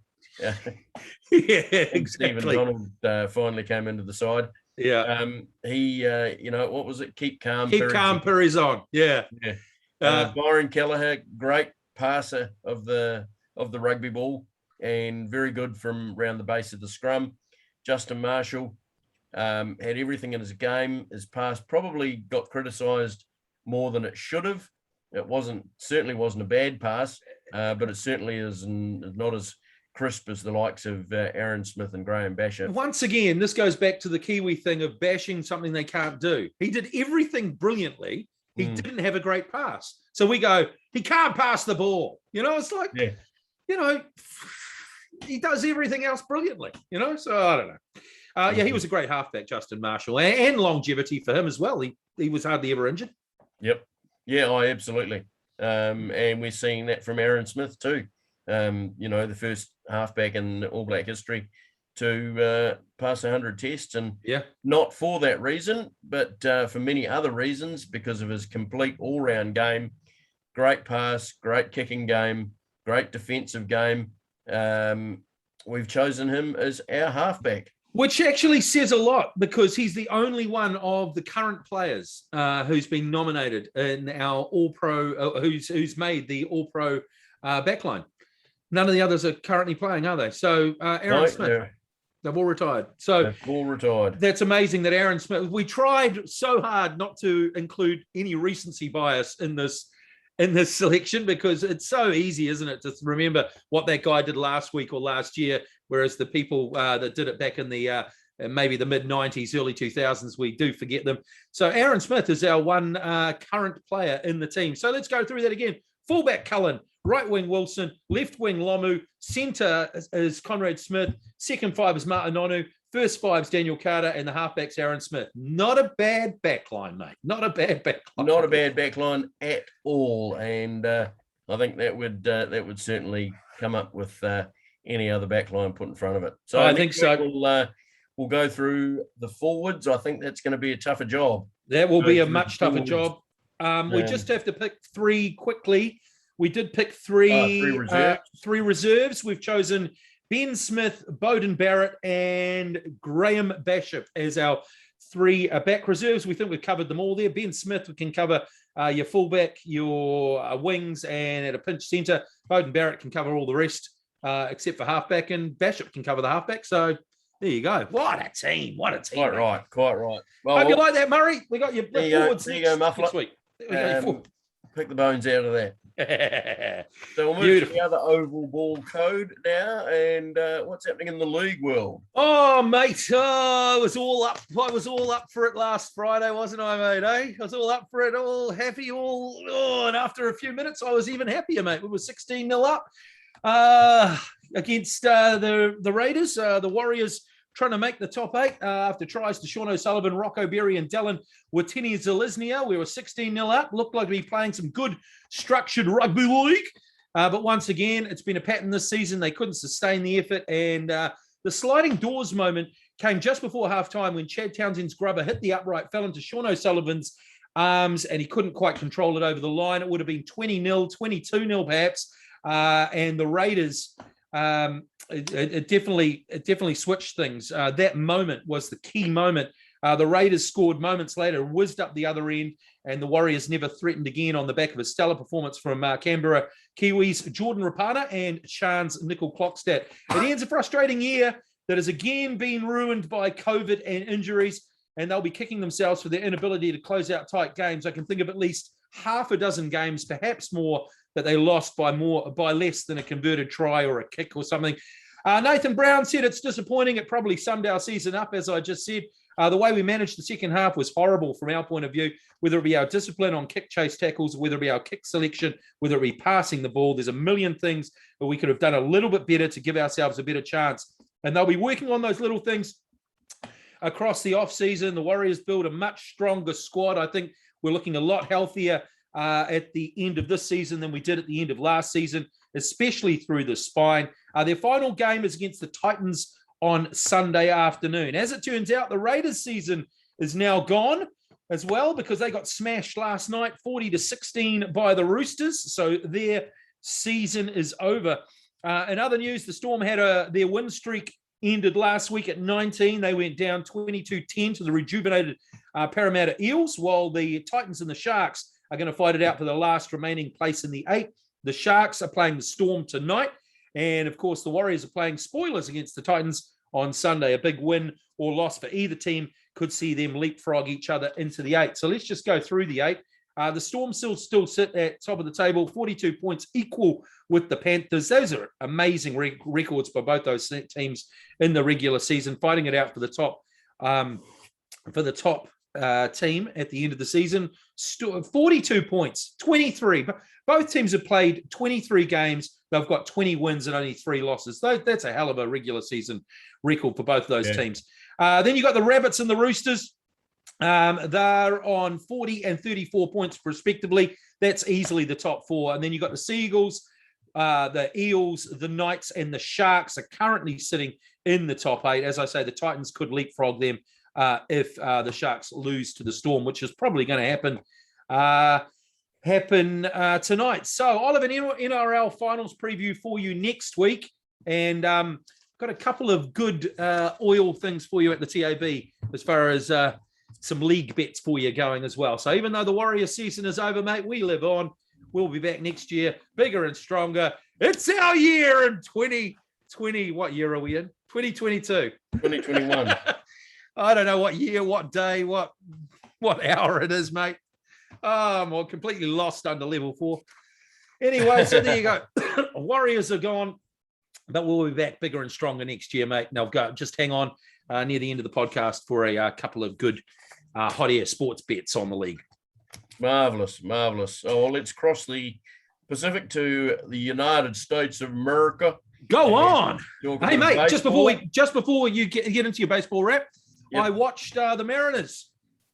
Exactly. Stephen Donald finally came into the side. He what was it? Keep calm. Piri's on. Byron Kelleher, great passer of the rugby ball and very good from around the base of the scrum. Justin Marshall had everything in his game. His pass probably got criticised more than it should have. It certainly wasn't a bad pass, but it certainly is not as crisp as the likes of Aaron Smith and Graham Bishop. Once again, this goes back to the Kiwi thing of bashing something they can't do. He did everything brilliantly. He didn't have a great pass. So we go, he can't pass the ball. It's like, he does everything else brilliantly, so I don't know. He was a great halfback, Justin Marshall, and longevity for him as well. He was hardly ever injured. Yep. Yeah, absolutely. And we're seeing that from Aaron Smith too. The first halfback in All Black history to pass 100 tests, and not for that reason, but for many other reasons, because of his complete all-round game. Great pass, great kicking game, great defensive game. We've chosen him as our halfback. Which actually says a lot, because he's the only one of the current players who's been nominated in our All-Pro, who's made the All-Pro backline. None of the others are currently playing, are they? So Aaron Smith, they've all retired. That's amazing that Aaron Smith. We tried so hard not to include any recency bias in this selection, because it's so easy, isn't it, to remember what that guy did last week or last year, whereas the people that did it back in the maybe the mid-90s, early 2000s, we do forget them. So Aaron Smith is our one current player in the team. So let's go through that again. Fullback Cullen, right wing Wilson, left wing Lomu, centre is Conrad Smith, second five is Martin Nonu, first five is Daniel Carter, and the halfback's Aaron Smith. Not a bad backline, mate. Not a bad backline. Not a bad backline at all. And I think that would certainly come up with any other backline put in front of it. So I think so. We'll go through the forwards. I think that's going to be a tougher job. That will be a much tougher job. We just have to pick three quickly. We did pick three reserves. We've chosen Ben Smith, Beauden Barrett, and Graham Bishop as our three back reserves. We think we've covered them all there. Ben Smith, we can cover your fullback, your wings, and at a pinch centre. Beauden Barrett can cover all the rest except for halfback, and Bishop can cover the halfback. So there you go. What a team. What a team. Quite right. Well, hope you like that, Murray. We got your forwards next week. Pick the bones out of that. So we'll move to the other oval ball code now, and what's happening in the league world? Oh, mate, I was all up for it last Friday, wasn't I, mate? I was all up for it, all happy, and after a few minutes, I was even happier, mate. We were 16-0 up against the Raiders. The Warriors trying to make the top eight after tries to Sean O'Sullivan, Rocco Berry, and Dylan Watini-Zalesnia. We were 16-0 up. Looked like to be playing some good structured rugby league. But once again, it's been a pattern this season. They couldn't sustain the effort. And the sliding doors moment came just before halftime when Chad Townsend's grubber hit the upright, fell into Sean O'Sullivan's arms, and he couldn't quite control it over the line. It would have been 20-0, 22-0 perhaps. And the Raiders... It definitely switched things. That moment was the key moment. The Raiders scored moments later, whizzed up the other end, and the Warriors never threatened again on the back of a stellar performance from Canberra Kiwis Jordan Rapana and Sean's Nickel Clockstad. It ends a frustrating year that has again been ruined by COVID and injuries, and they'll be kicking themselves for their inability to close out tight games. I can think of at least half a dozen games, perhaps more, that they lost by less than a converted try or a kick or something. Nathan Brown said it's disappointing. It probably summed our season up, as I just said. The way we managed the second half was horrible from our point of view, whether it be our discipline on kick chase tackles, whether it be our kick selection, whether it be passing the ball. There's a million things that we could have done a little bit better to give ourselves a better chance. And they'll be working on those little things across the off-season. The Warriors build a much stronger squad. I think we're looking a lot healthier at the end of this season than we did at the end of last season, especially through the spine. Their final game is against the Titans on Sunday afternoon. As it turns out, the Raiders season is now gone as well because they got smashed last night, 40-16 by the Roosters. So their season is over. In other news, the Storm had their win streak ended last week at 19. They went down 22-10 to the rejuvenated Parramatta Eels, while the Titans and the Sharks are going to fight it out for the last remaining place in the 8. The Sharks are playing the Storm tonight. And, of course, the Warriors are playing spoilers against the Titans on Sunday. A big win or loss for either team could see them leapfrog each other into the 8. So let's just go through the 8. The Storm still sit at top of the table, 42 points, equal with the Panthers. Those are amazing records for both those teams in the regular season, fighting it out for the top team at the end of the season. 42 points, 23. Both teams have played 23 games. They've got 20 wins and only 3 losses. That's a hell of a regular season record for both those teams. Then you've got the Rabbits and the Roosters. They're on 40 and 34 points respectively. That's easily the top 4. And then you've got the Seagulls, the Eels, the Knights, and the Sharks are currently sitting in the top 8. As I say, the Titans could leapfrog them if the Sharks lose to the Storm, which is probably going to happen tonight. So I'll have an NRL finals preview for you next week, and got a couple of good oil things for you at the TAB as far as some league bets for you going as well. So even though the Warriors season is over, mate, we live on. We'll be back next year, bigger and stronger. It's our year in 2020. What year are we in? 2022. 2021. I don't know what year, what day, what hour it is, mate. I'm completely lost under level 4. Anyway, so there you go. Warriors are gone, but we'll be back bigger and stronger next year, mate. Now, just hang on near the end of the podcast for a couple of good hot air sports bets on the league. Marvelous. Oh, well, let's cross the Pacific to the United States of America. Go on. Hey, mate, baseball. just before you get into your baseball wrap, Yep. I watched the Mariners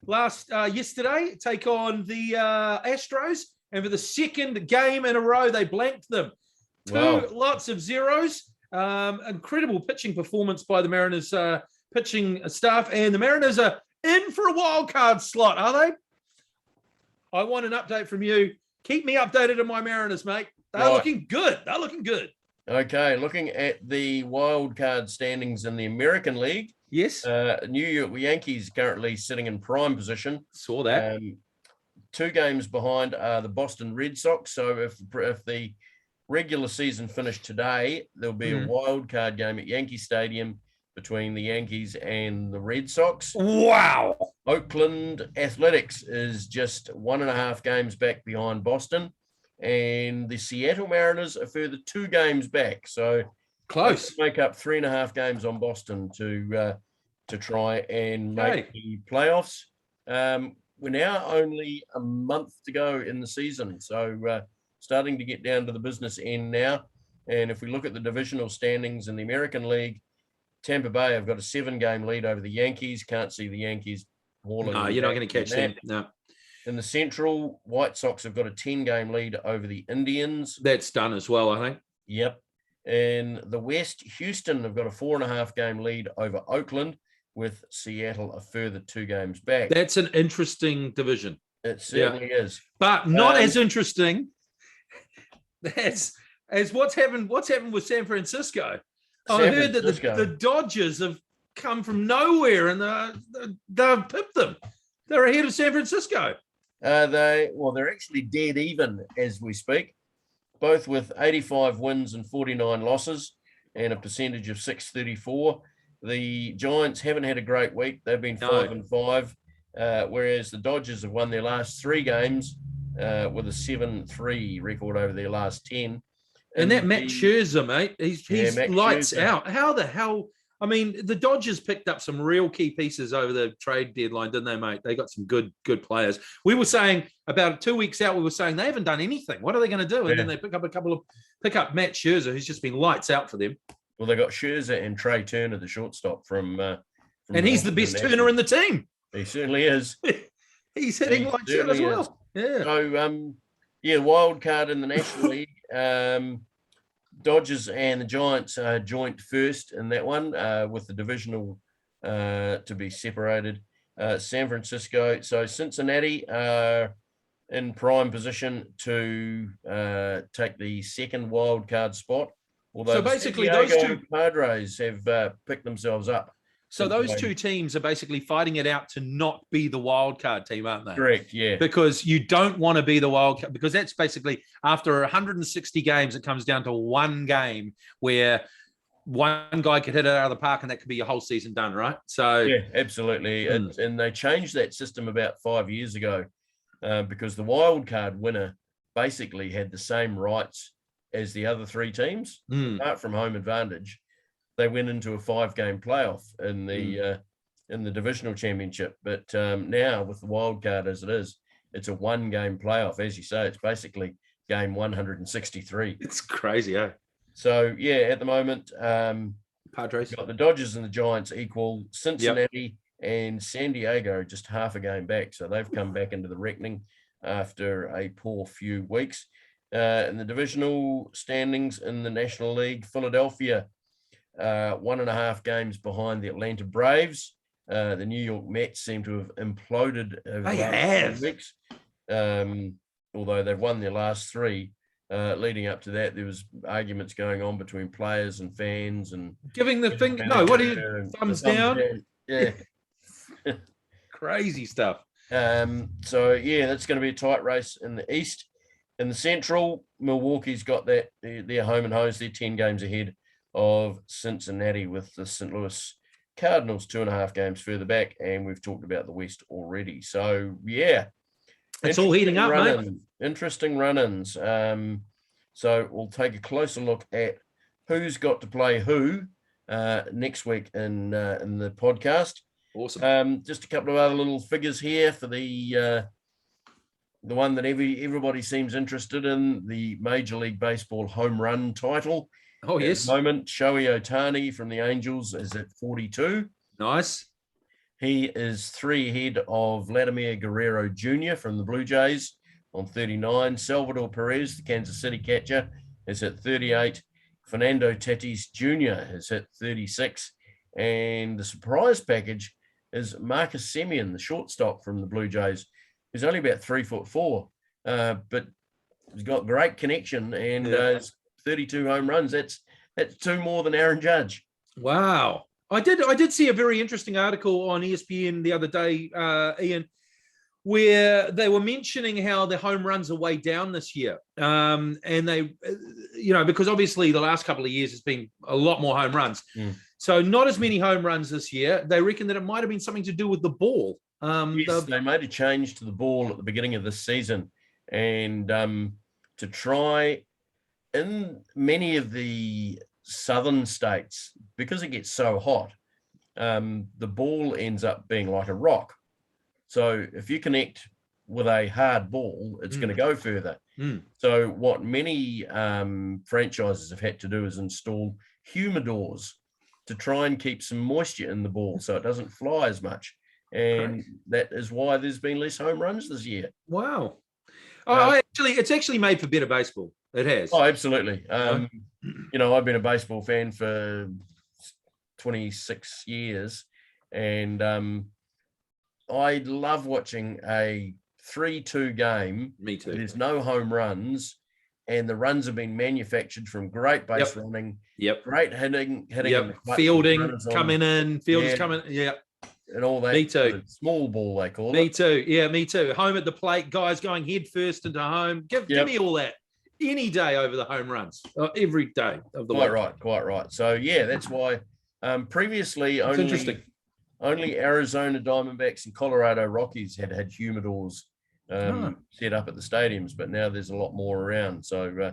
yesterday take on the Astros, and for the second game in a row, they blanked them. Lots of zeros. Incredible pitching performance by the Mariners pitching staff, and the Mariners are in for a wild card slot, are they? I want an update from you. Keep me updated on my Mariners, mate. They're looking good. Okay, looking at the wild card standings in the American League. Yes. New York Yankees currently sitting in prime position. Saw that. 2 games behind are the Boston Red Sox. So if the regular season finished today, there'll be a wild card game at Yankee Stadium between the Yankees and the Red Sox. Wow. Oakland Athletics is just 1.5 games back behind Boston, and the Seattle Mariners are further 2 games back. So close. Make up 3.5 games on Boston to try and make the playoffs. We're now only a month to go in the season, so starting to get down to the business end now. And if we look at the divisional standings in the American League, Tampa Bay have got a 7-game lead over the Yankees. Can't see the Yankees hauling. No, you're not going to catch them. No. In the Central, White Sox have got a 10-game lead over the Indians. That's done as well, I think. Yep. In the West, Houston have got a 4.5-game lead over Oakland, with Seattle a further 2 games back. That's an interesting division. It certainly is. But not as interesting as what's happened with San Francisco. I heard that the Dodgers have come from nowhere and they've pipped them. They're ahead of San Francisco. They're actually dead even as we speak, both with 85 wins and 49 losses and a percentage of .634. The Giants haven't had a great week. They've been 5-5, whereas the Dodgers have won their last 3 games with a 7-3 record over their last 10. And that Matt Scherzer, mate, he's Matt lights Scherzer. out. How the hell? I mean, the Dodgers picked up some real key pieces over the trade deadline, didn't they, mate? They got some good players. We were saying about 2 weeks out, we were saying they haven't done anything. What are they going to do? And then they pick up Matt Scherzer, who's just been lights out for them. Well, they got Scherzer and Trey Turner, the shortstop from and he's the best Turner in the team. He certainly is. He's hitting lights out as well. Yeah. So, wild card in the National League. Dodgers and the Giants are joint first in that one, with the divisional to be separated. San Francisco. So Cincinnati are in prime position to take the second wild card spot. Although so basically, San Diego those two Padres have picked themselves up. So those two teams are basically fighting it out to not be the wild card team, aren't they? Correct, yeah. Because you don't want to be the wild card, because that's basically after 160 games, it comes down to one game where one guy could hit it out of the park and that could be your whole season done, right? So yeah, absolutely. And they changed that system about 5 years ago because the wild card winner basically had the same rights as the other three teams, apart from home advantage. They went into a 5-game playoff in the divisional championship. But now with the wild card as it is, it's a 1-game playoff. As you say, it's basically game 163. It's crazy, eh? So, yeah, at the moment, Padres got the Dodgers and the Giants equal. Cincinnati and San Diego just half a game back. So they've come back into the reckoning after a poor few weeks. In the divisional standings in the National League, Philadelphia 1.5 games behind the Atlanta Braves. The New York Mets seem to have imploded over the last 2 weeks. Although they've won their last 3. Leading up to that, there was arguments going on between players and fans and giving the thing. No, what do you thumbs down? Yeah, crazy stuff. So yeah, that's going to be a tight race in the East. In the Central, Milwaukee's got that their home and hose. They're 10 games ahead of Cincinnati, with the St. Louis Cardinals 2.5 games further back, and we've talked about the West already. So yeah, it's all heating up, mate. Interesting run-ins. So we'll take a closer look at who's got to play who next week in the podcast. Awesome. Just a couple of other little figures here for the one that everybody seems interested in, the Major League Baseball home run title. Oh, yes. At the moment, Shohei Ohtani from the Angels is at 42. Nice. He is 3 ahead of Vladimir Guerrero Jr. from the Blue Jays on 39. Salvador Perez, the Kansas City catcher, is at 38. Fernando Tatis Jr. is at 36. And the surprise package is Marcus Semien, the shortstop from the Blue Jays, who's only about 3'4", but he's got great connection and has 32 home runs. That's 2 more than Aaron Judge. Wow. I did see a very interesting article on ESPN the other day, Ian, where they were mentioning how the home runs are way down this year. And they, because obviously the last couple of years has been a lot more home runs. So not as many home runs this year. They reckon that it might have been something to do with the ball. Yes, they made a change to the ball at the beginning of this season, and to try, in many of the southern states, because it gets so hot, the ball ends up being like a rock. So if you connect with a hard ball, it's going to go further. So what many franchises have had to do is install humidors to try and keep some moisture in the ball so it doesn't fly as much. And that is why there's been less home runs this year. Wow. It's actually made for better baseball. It has. Oh, absolutely. I've been a baseball fan for 26 years, and I love watching a 3-2 game. Me too. There's no home runs, and the runs have been manufactured from great base running, great hitting, fielding coming in, fielders coming, and all that. Me too. Small ball, they call it. Me too. Yeah, me too. Home at the plate, guys going head first into home. Give me all that. Any day over the home runs. Every day of the week. Quite right. So, yeah, that's why previously only Arizona Diamondbacks and Colorado Rockies had humidors set up at the stadiums, but now there's a lot more around. So,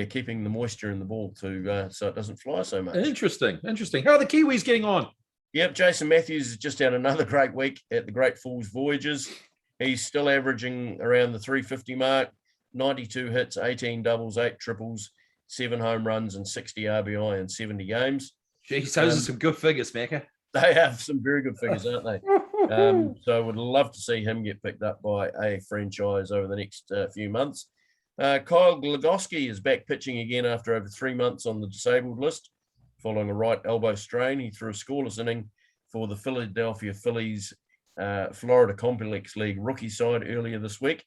keeping the moisture in the ball to so it doesn't fly so much. Interesting. How are the Kiwis getting on? Yep, Jason Matthews has just had another great week at the Great Falls Voyagers. He's still averaging around the 350 mark, 92 hits, 18 doubles, 8 triples, 7 home runs, and 60 RBI in 70 games. Jeez, those are some good figures, Macca. They have some very good figures, aren't they? So I would love to see him get picked up by a franchise over the next few months. Kyle Glagoski is back pitching again after over 3 months on the disabled list. Following a right elbow strain, he threw a scoreless inning for the Philadelphia Phillies Florida Complex League rookie side earlier this week,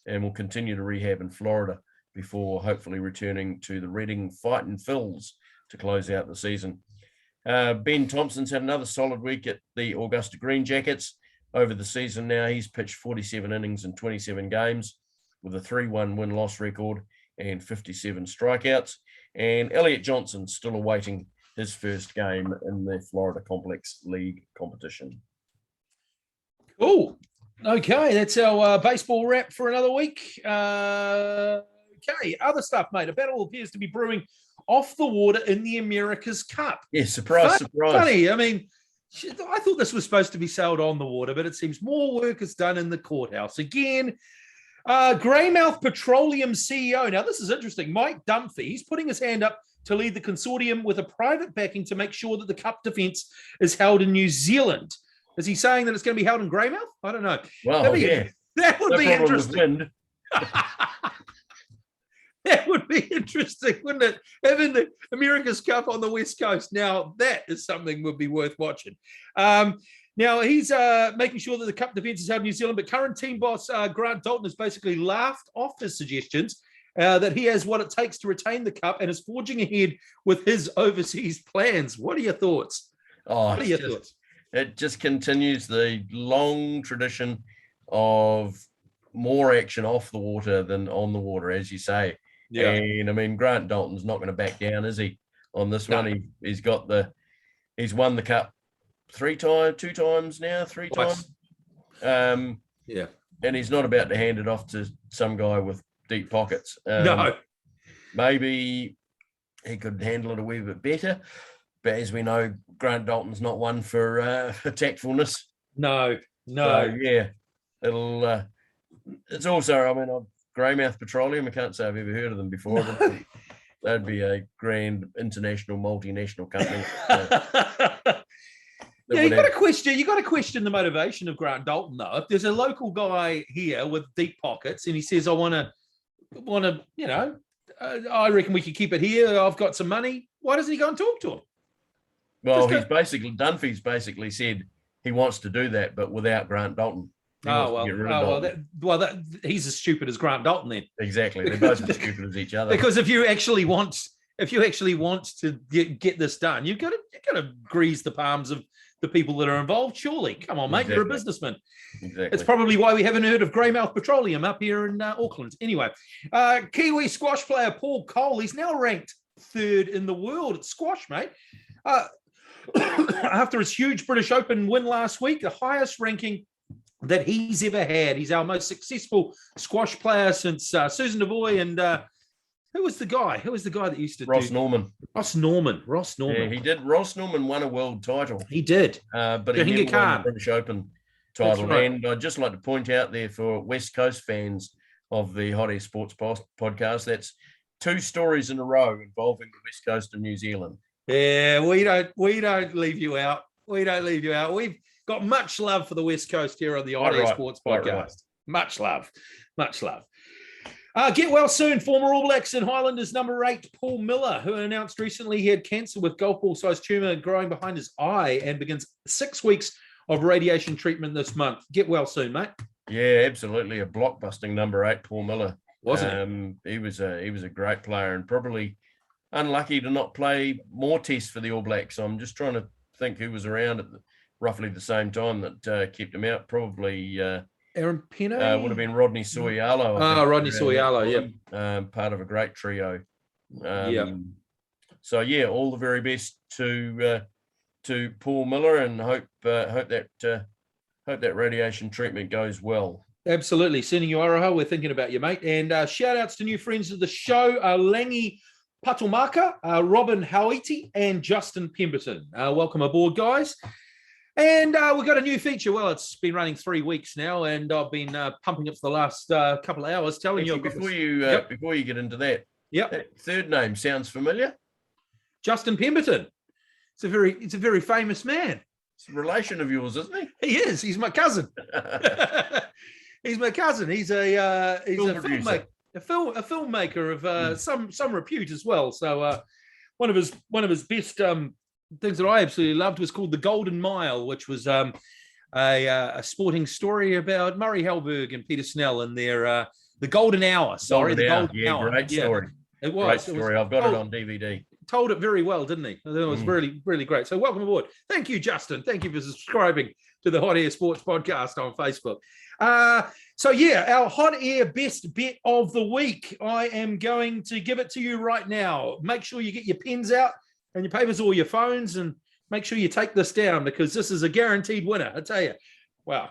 and will continue to rehab in Florida before hopefully returning to the Reading Fightin' Phils to close out the season. Ben Thompson's had another solid week at the Augusta Green Jackets. Over the season now, he's pitched 47 innings in 27 games with a 3-1 win-loss record and 57 strikeouts. And Elliot Johnson's still awaiting his first game in the Florida Complex League competition. Cool. Okay, that's our baseball wrap for another week. Okay, other stuff, mate. A battle appears to be brewing off the water in the America's Cup. Yeah, surprise. Funny. I mean, I thought this was supposed to be sailed on the water, but it seems more work is done in the courthouse. Again, Greymouth Petroleum CEO. Now, this is interesting. Mike Dunphy, he's putting his hand up to lead the consortium with a private backing to make sure that the Cup defence is held in New Zealand. Is he saying that it's going to be held in Greymouth? I don't know. Well, that would be interesting. That would be interesting, wouldn't it? Having the America's Cup on the West Coast. Now, that is something would be worth watching. Now, he's making sure that the Cup defence is held in New Zealand, but current team boss Grant Dalton has basically laughed off his suggestions that he has what it takes to retain the Cup and is forging ahead with his overseas plans. What are your thoughts? It just continues the long tradition of more action off the water than on the water, as you say. Yeah. And I mean, Grant Dalton's not going to back down, is he? On this one, he's won the Cup two times now. Yeah. And he's not about to hand it off to some guy with deep pockets. No. Maybe he could handle it a wee bit better. But as we know, Grant Dalton's not one for tactfulness. No. So, yeah, it's also, I mean, Greymouth Petroleum, I can't say I've ever heard of them before, but that'd be a grand international, multinational company. Yeah, you got to question the motivation of Grant Dalton, though. If there's a local guy here with deep pockets and he says, I want to, I reckon we could keep it here. I've got some money. Why doesn't he go and talk to him? Well, Dunphy's basically said he wants to do that, but without Grant Dalton. He's as stupid as Grant Dalton then. Exactly, they're both as stupid as each other. Because if you actually want to get this done, you've got to grease the palms of the people that are involved. Surely, come on, mate, You're a businessman. Exactly, it's probably why we haven't heard of Greymouth Petroleum up here in Auckland. Anyway, Kiwi squash player Paul Cole, he's now ranked 3rd in the world at squash, mate. After his huge British Open win last week, the highest ranking that he's ever had. He's our most successful squash player since Susan Devoy and who was the guy that used to Ross Norman. Ross Norman. Yeah, he did. Ross Norman won a world title. He did. But he never won the British Open title. Right. And I'd just like to point out there for West Coast fans of the Hot Air Sports podcast, that's 2 stories in a row involving the West Coast of New Zealand. Yeah, we don't leave you out. We've got much love for the West Coast here on the Hot Air Sports podcast. Right. Much love. Get well soon. Former All Blacks and Highlanders number 8, Paul Miller, who announced recently he had cancer with golf ball-sized tumour growing behind his eye and begins 6 weeks of radiation treatment this month. Get well soon, mate. Yeah, absolutely. A blockbusting number 8, Paul Miller. Wasn't he? He was a great player and probably unlucky to not play more tests for the All Blacks. I'm just trying to think who was around at roughly the same time that kept him out. Probably Aaron Pino would have been Rodney Soialo. Rodney Soialo, yeah. Part of a great trio. So yeah, all the very best to Paul Miller, and hope that radiation treatment goes well. Absolutely. Sending you aroha. We're thinking about you, mate. And shout outs to new friends of the show, Langi Patumaka, Robin Hauiti, and Justin Pemberton. Welcome aboard, guys. And we've got a new feature. Well, it's been running 3 weeks now, and I've been pumping it for the last couple of hours, telling you. Before you get into that, that third name sounds familiar. Justin Pemberton. It's a very famous man. It's a relation of yours, isn't he? He is. He's my cousin. He's my cousin. He's a filmmaker. A filmmaker of some repute as well. So one of his best things that I absolutely loved was called The Golden Mile, which was a sporting story about Murray Halberg and Peter Snell and their The Golden Hour. Sorry, The Golden Hour. Great story. It was. Great story. I've got it on DVD. Told it very well, didn't he? It was really, really great. So welcome aboard. Thank you, Justin. Thank you for subscribing to the Hot Air Sports Podcast on Facebook. Our Hot Air Best Bet of the Week. I am going to give it to you right now. Make sure you get your pens out and your papers or your phones and make sure you take this down because this is a guaranteed winner. I tell you. Wow.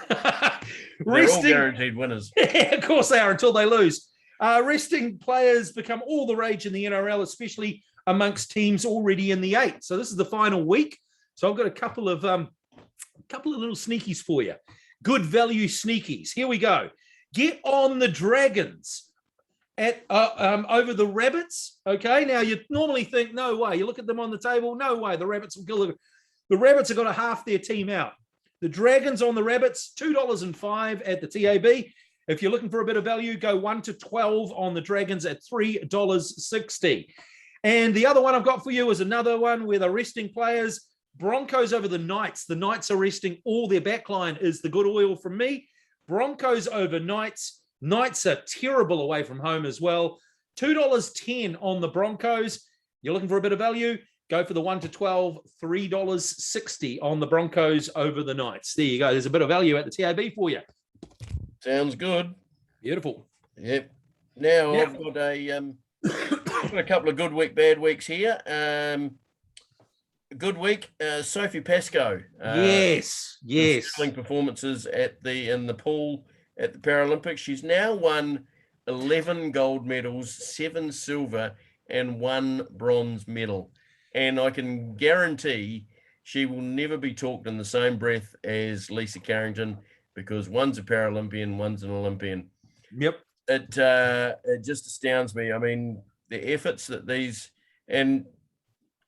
They're all guaranteed winners. Of course they are until they lose. Resting players become all the rage in the NRL, especially amongst teams already in the 8. So this is the final week. So I've got a couple of little sneakies for you. Good value sneakies. Here we go. Get on the Dragons at over the Rabbits. Okay. Now you normally think, no way. You look at them on the table, no way. The Rabbits will kill them. The Rabbits have got a half their team out. The Dragons on the Rabbits, $2.05 at the TAB. If you're looking for a bit of value, go 1 to 12 on the Dragons at $3.60. And the other one I've got for you is another one where they're resting players. Broncos over the Knights. The Knights are resting all their backline is the good oil from me. Broncos over Knights. Knights are terrible away from home as well. $2.10 on the Broncos. You're looking for a bit of value? Go for the 1 to 12, $3.60 on the Broncos over the Knights. There you go. There's a bit of value at the TAB for you. Sounds good. Beautiful. Yep. Now I've got a couple of good week, bad weeks here. Good week, Sophie Pascoe. Yes. Sterling performances in the pool at the Paralympics. She's now won 11 gold medals, 7 silver, and 1 bronze medal. And I can guarantee she will never be talked in the same breath as Lisa Carrington because one's a Paralympian, one's an Olympian. Yep. It just astounds me. I mean, the efforts that and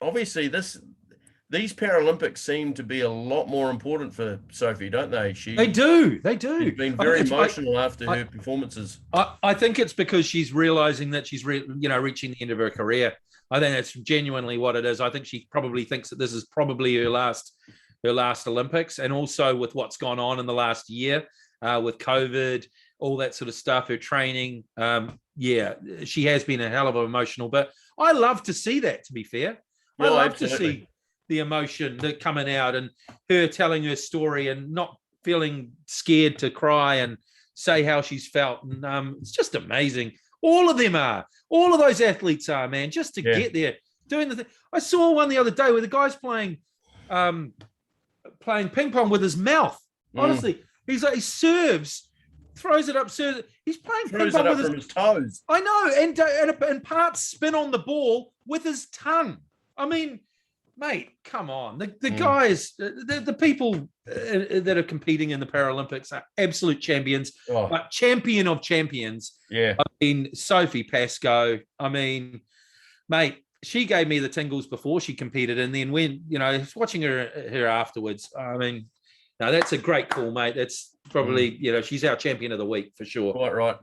obviously these Paralympics seem to be a lot more important for Sophie, don't they? They do. She's been very emotional after her performances. I think it's because she's realizing that she's reaching the end of her career. I think that's genuinely what it is. I think she probably thinks that this is probably her last Olympics, and also with what's gone on in the last year with COVID, all that sort of stuff, her training. She has been a hell of a emotional, but I love to see that, to be fair. I love to see the emotion that coming out and her telling her story and not feeling scared to cry and say how she's felt. And it's just amazing. All of them are. All of those athletes are, man, just to get there, doing the thing. I saw one the other day where the guy's playing ping pong with his mouth. Honestly, he serves, throws it up, serves it. He's playing ping pong with his toes. I know, and parts spin on the ball with his tongue. I mean, mate, come on. The guys, the people that are competing in the Paralympics are absolute champions, but champion of champions. Yeah. I mean, Sophie Pascoe, I mean, mate, she gave me the tingles before she competed. And then when, watching her afterwards, I mean, no, that's a great call, mate. That's probably, she's our champion of the week for sure. Quite right.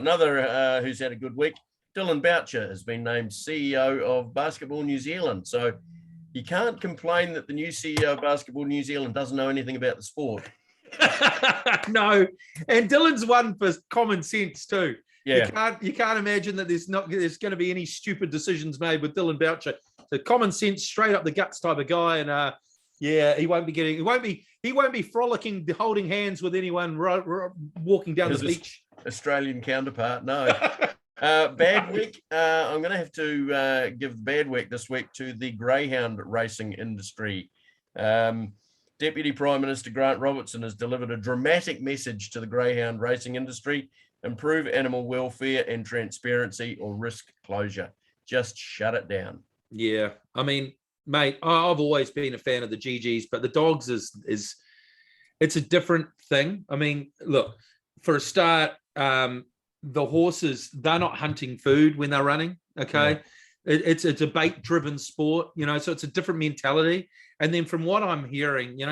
Another who's had a good week, Dylan Boucher has been named CEO of Basketball New Zealand. So you can't complain that the new CEO of Basketball New Zealand doesn't know anything about the sport. No, and Dylan's one for common sense too. Yeah, you can't imagine that there's going to be any stupid decisions made with Dylan Boucher. So common sense, straight up the guts type of guy, and he won't be frolicking, holding hands with anyone walking down the beach. Australian counterpart, no. Bad week. I'm going to have to give the bad week this week to the greyhound racing industry. Deputy Prime Minister Grant Robertson has delivered a dramatic message to the greyhound racing industry: improve animal welfare and transparency or risk closure. Just shut it down. Yeah, I mean, mate, I've always been a fan of the GGs, but the dogs is it's a different thing. I mean, look, for a start, the horses, they're not hunting food when they're running. Okay. Yeah. It's a debate-driven sport, so it's a different mentality. And then from what I'm hearing, you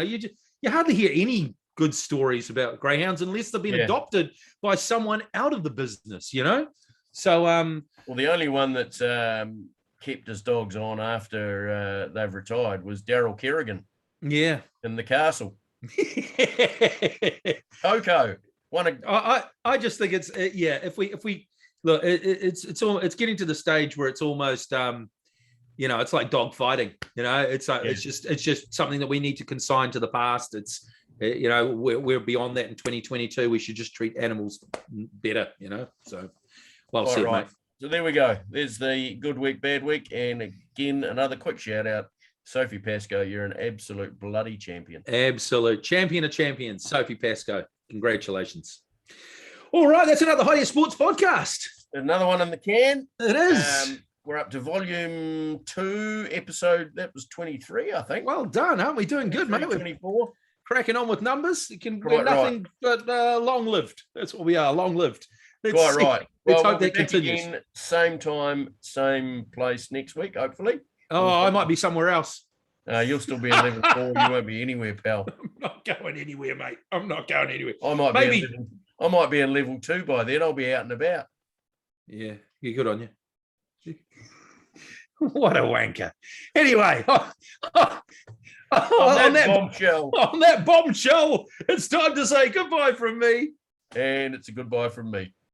hardly hear any good stories about greyhounds unless they've been adopted by someone out of the business, So, well, the only one that's kept his dogs on after they've retired was Daryl Kerrigan. Yeah, in the castle. Coco. I just think it's If we look, it's getting to the stage where it's almost it's like dog fighting. It's just something that we need to consign to the past. It's we're beyond that in 2022. We should just treat animals better. So well said, right, mate. So there we go. There's the good week, bad week, and again another quick shout out. Sophie Pascoe, you're an absolute bloody champion. Absolute champion of champions, Sophie Pascoe. Congratulations. All right, that's another Hot Air Sports podcast. Another one in the can. It is. We're up to volume 2, episode, that was 23, I think. Well done, aren't we? Doing good, mate. 24. Cracking on with numbers. We're nothing but long-lived. That's what we are, long-lived. Quite right. Let's hope that continues. Again, same time, same place next week, hopefully. Oh, I might be somewhere else. You'll still be in level 4. You won't be anywhere, pal. I'm not going anywhere, mate. I'm not going anywhere. I might be in level 2 by then. I'll be out and about. Yeah, you're good on you. What a wanker. Anyway, on that bombshell, it's time to say goodbye from me. And it's a goodbye from me.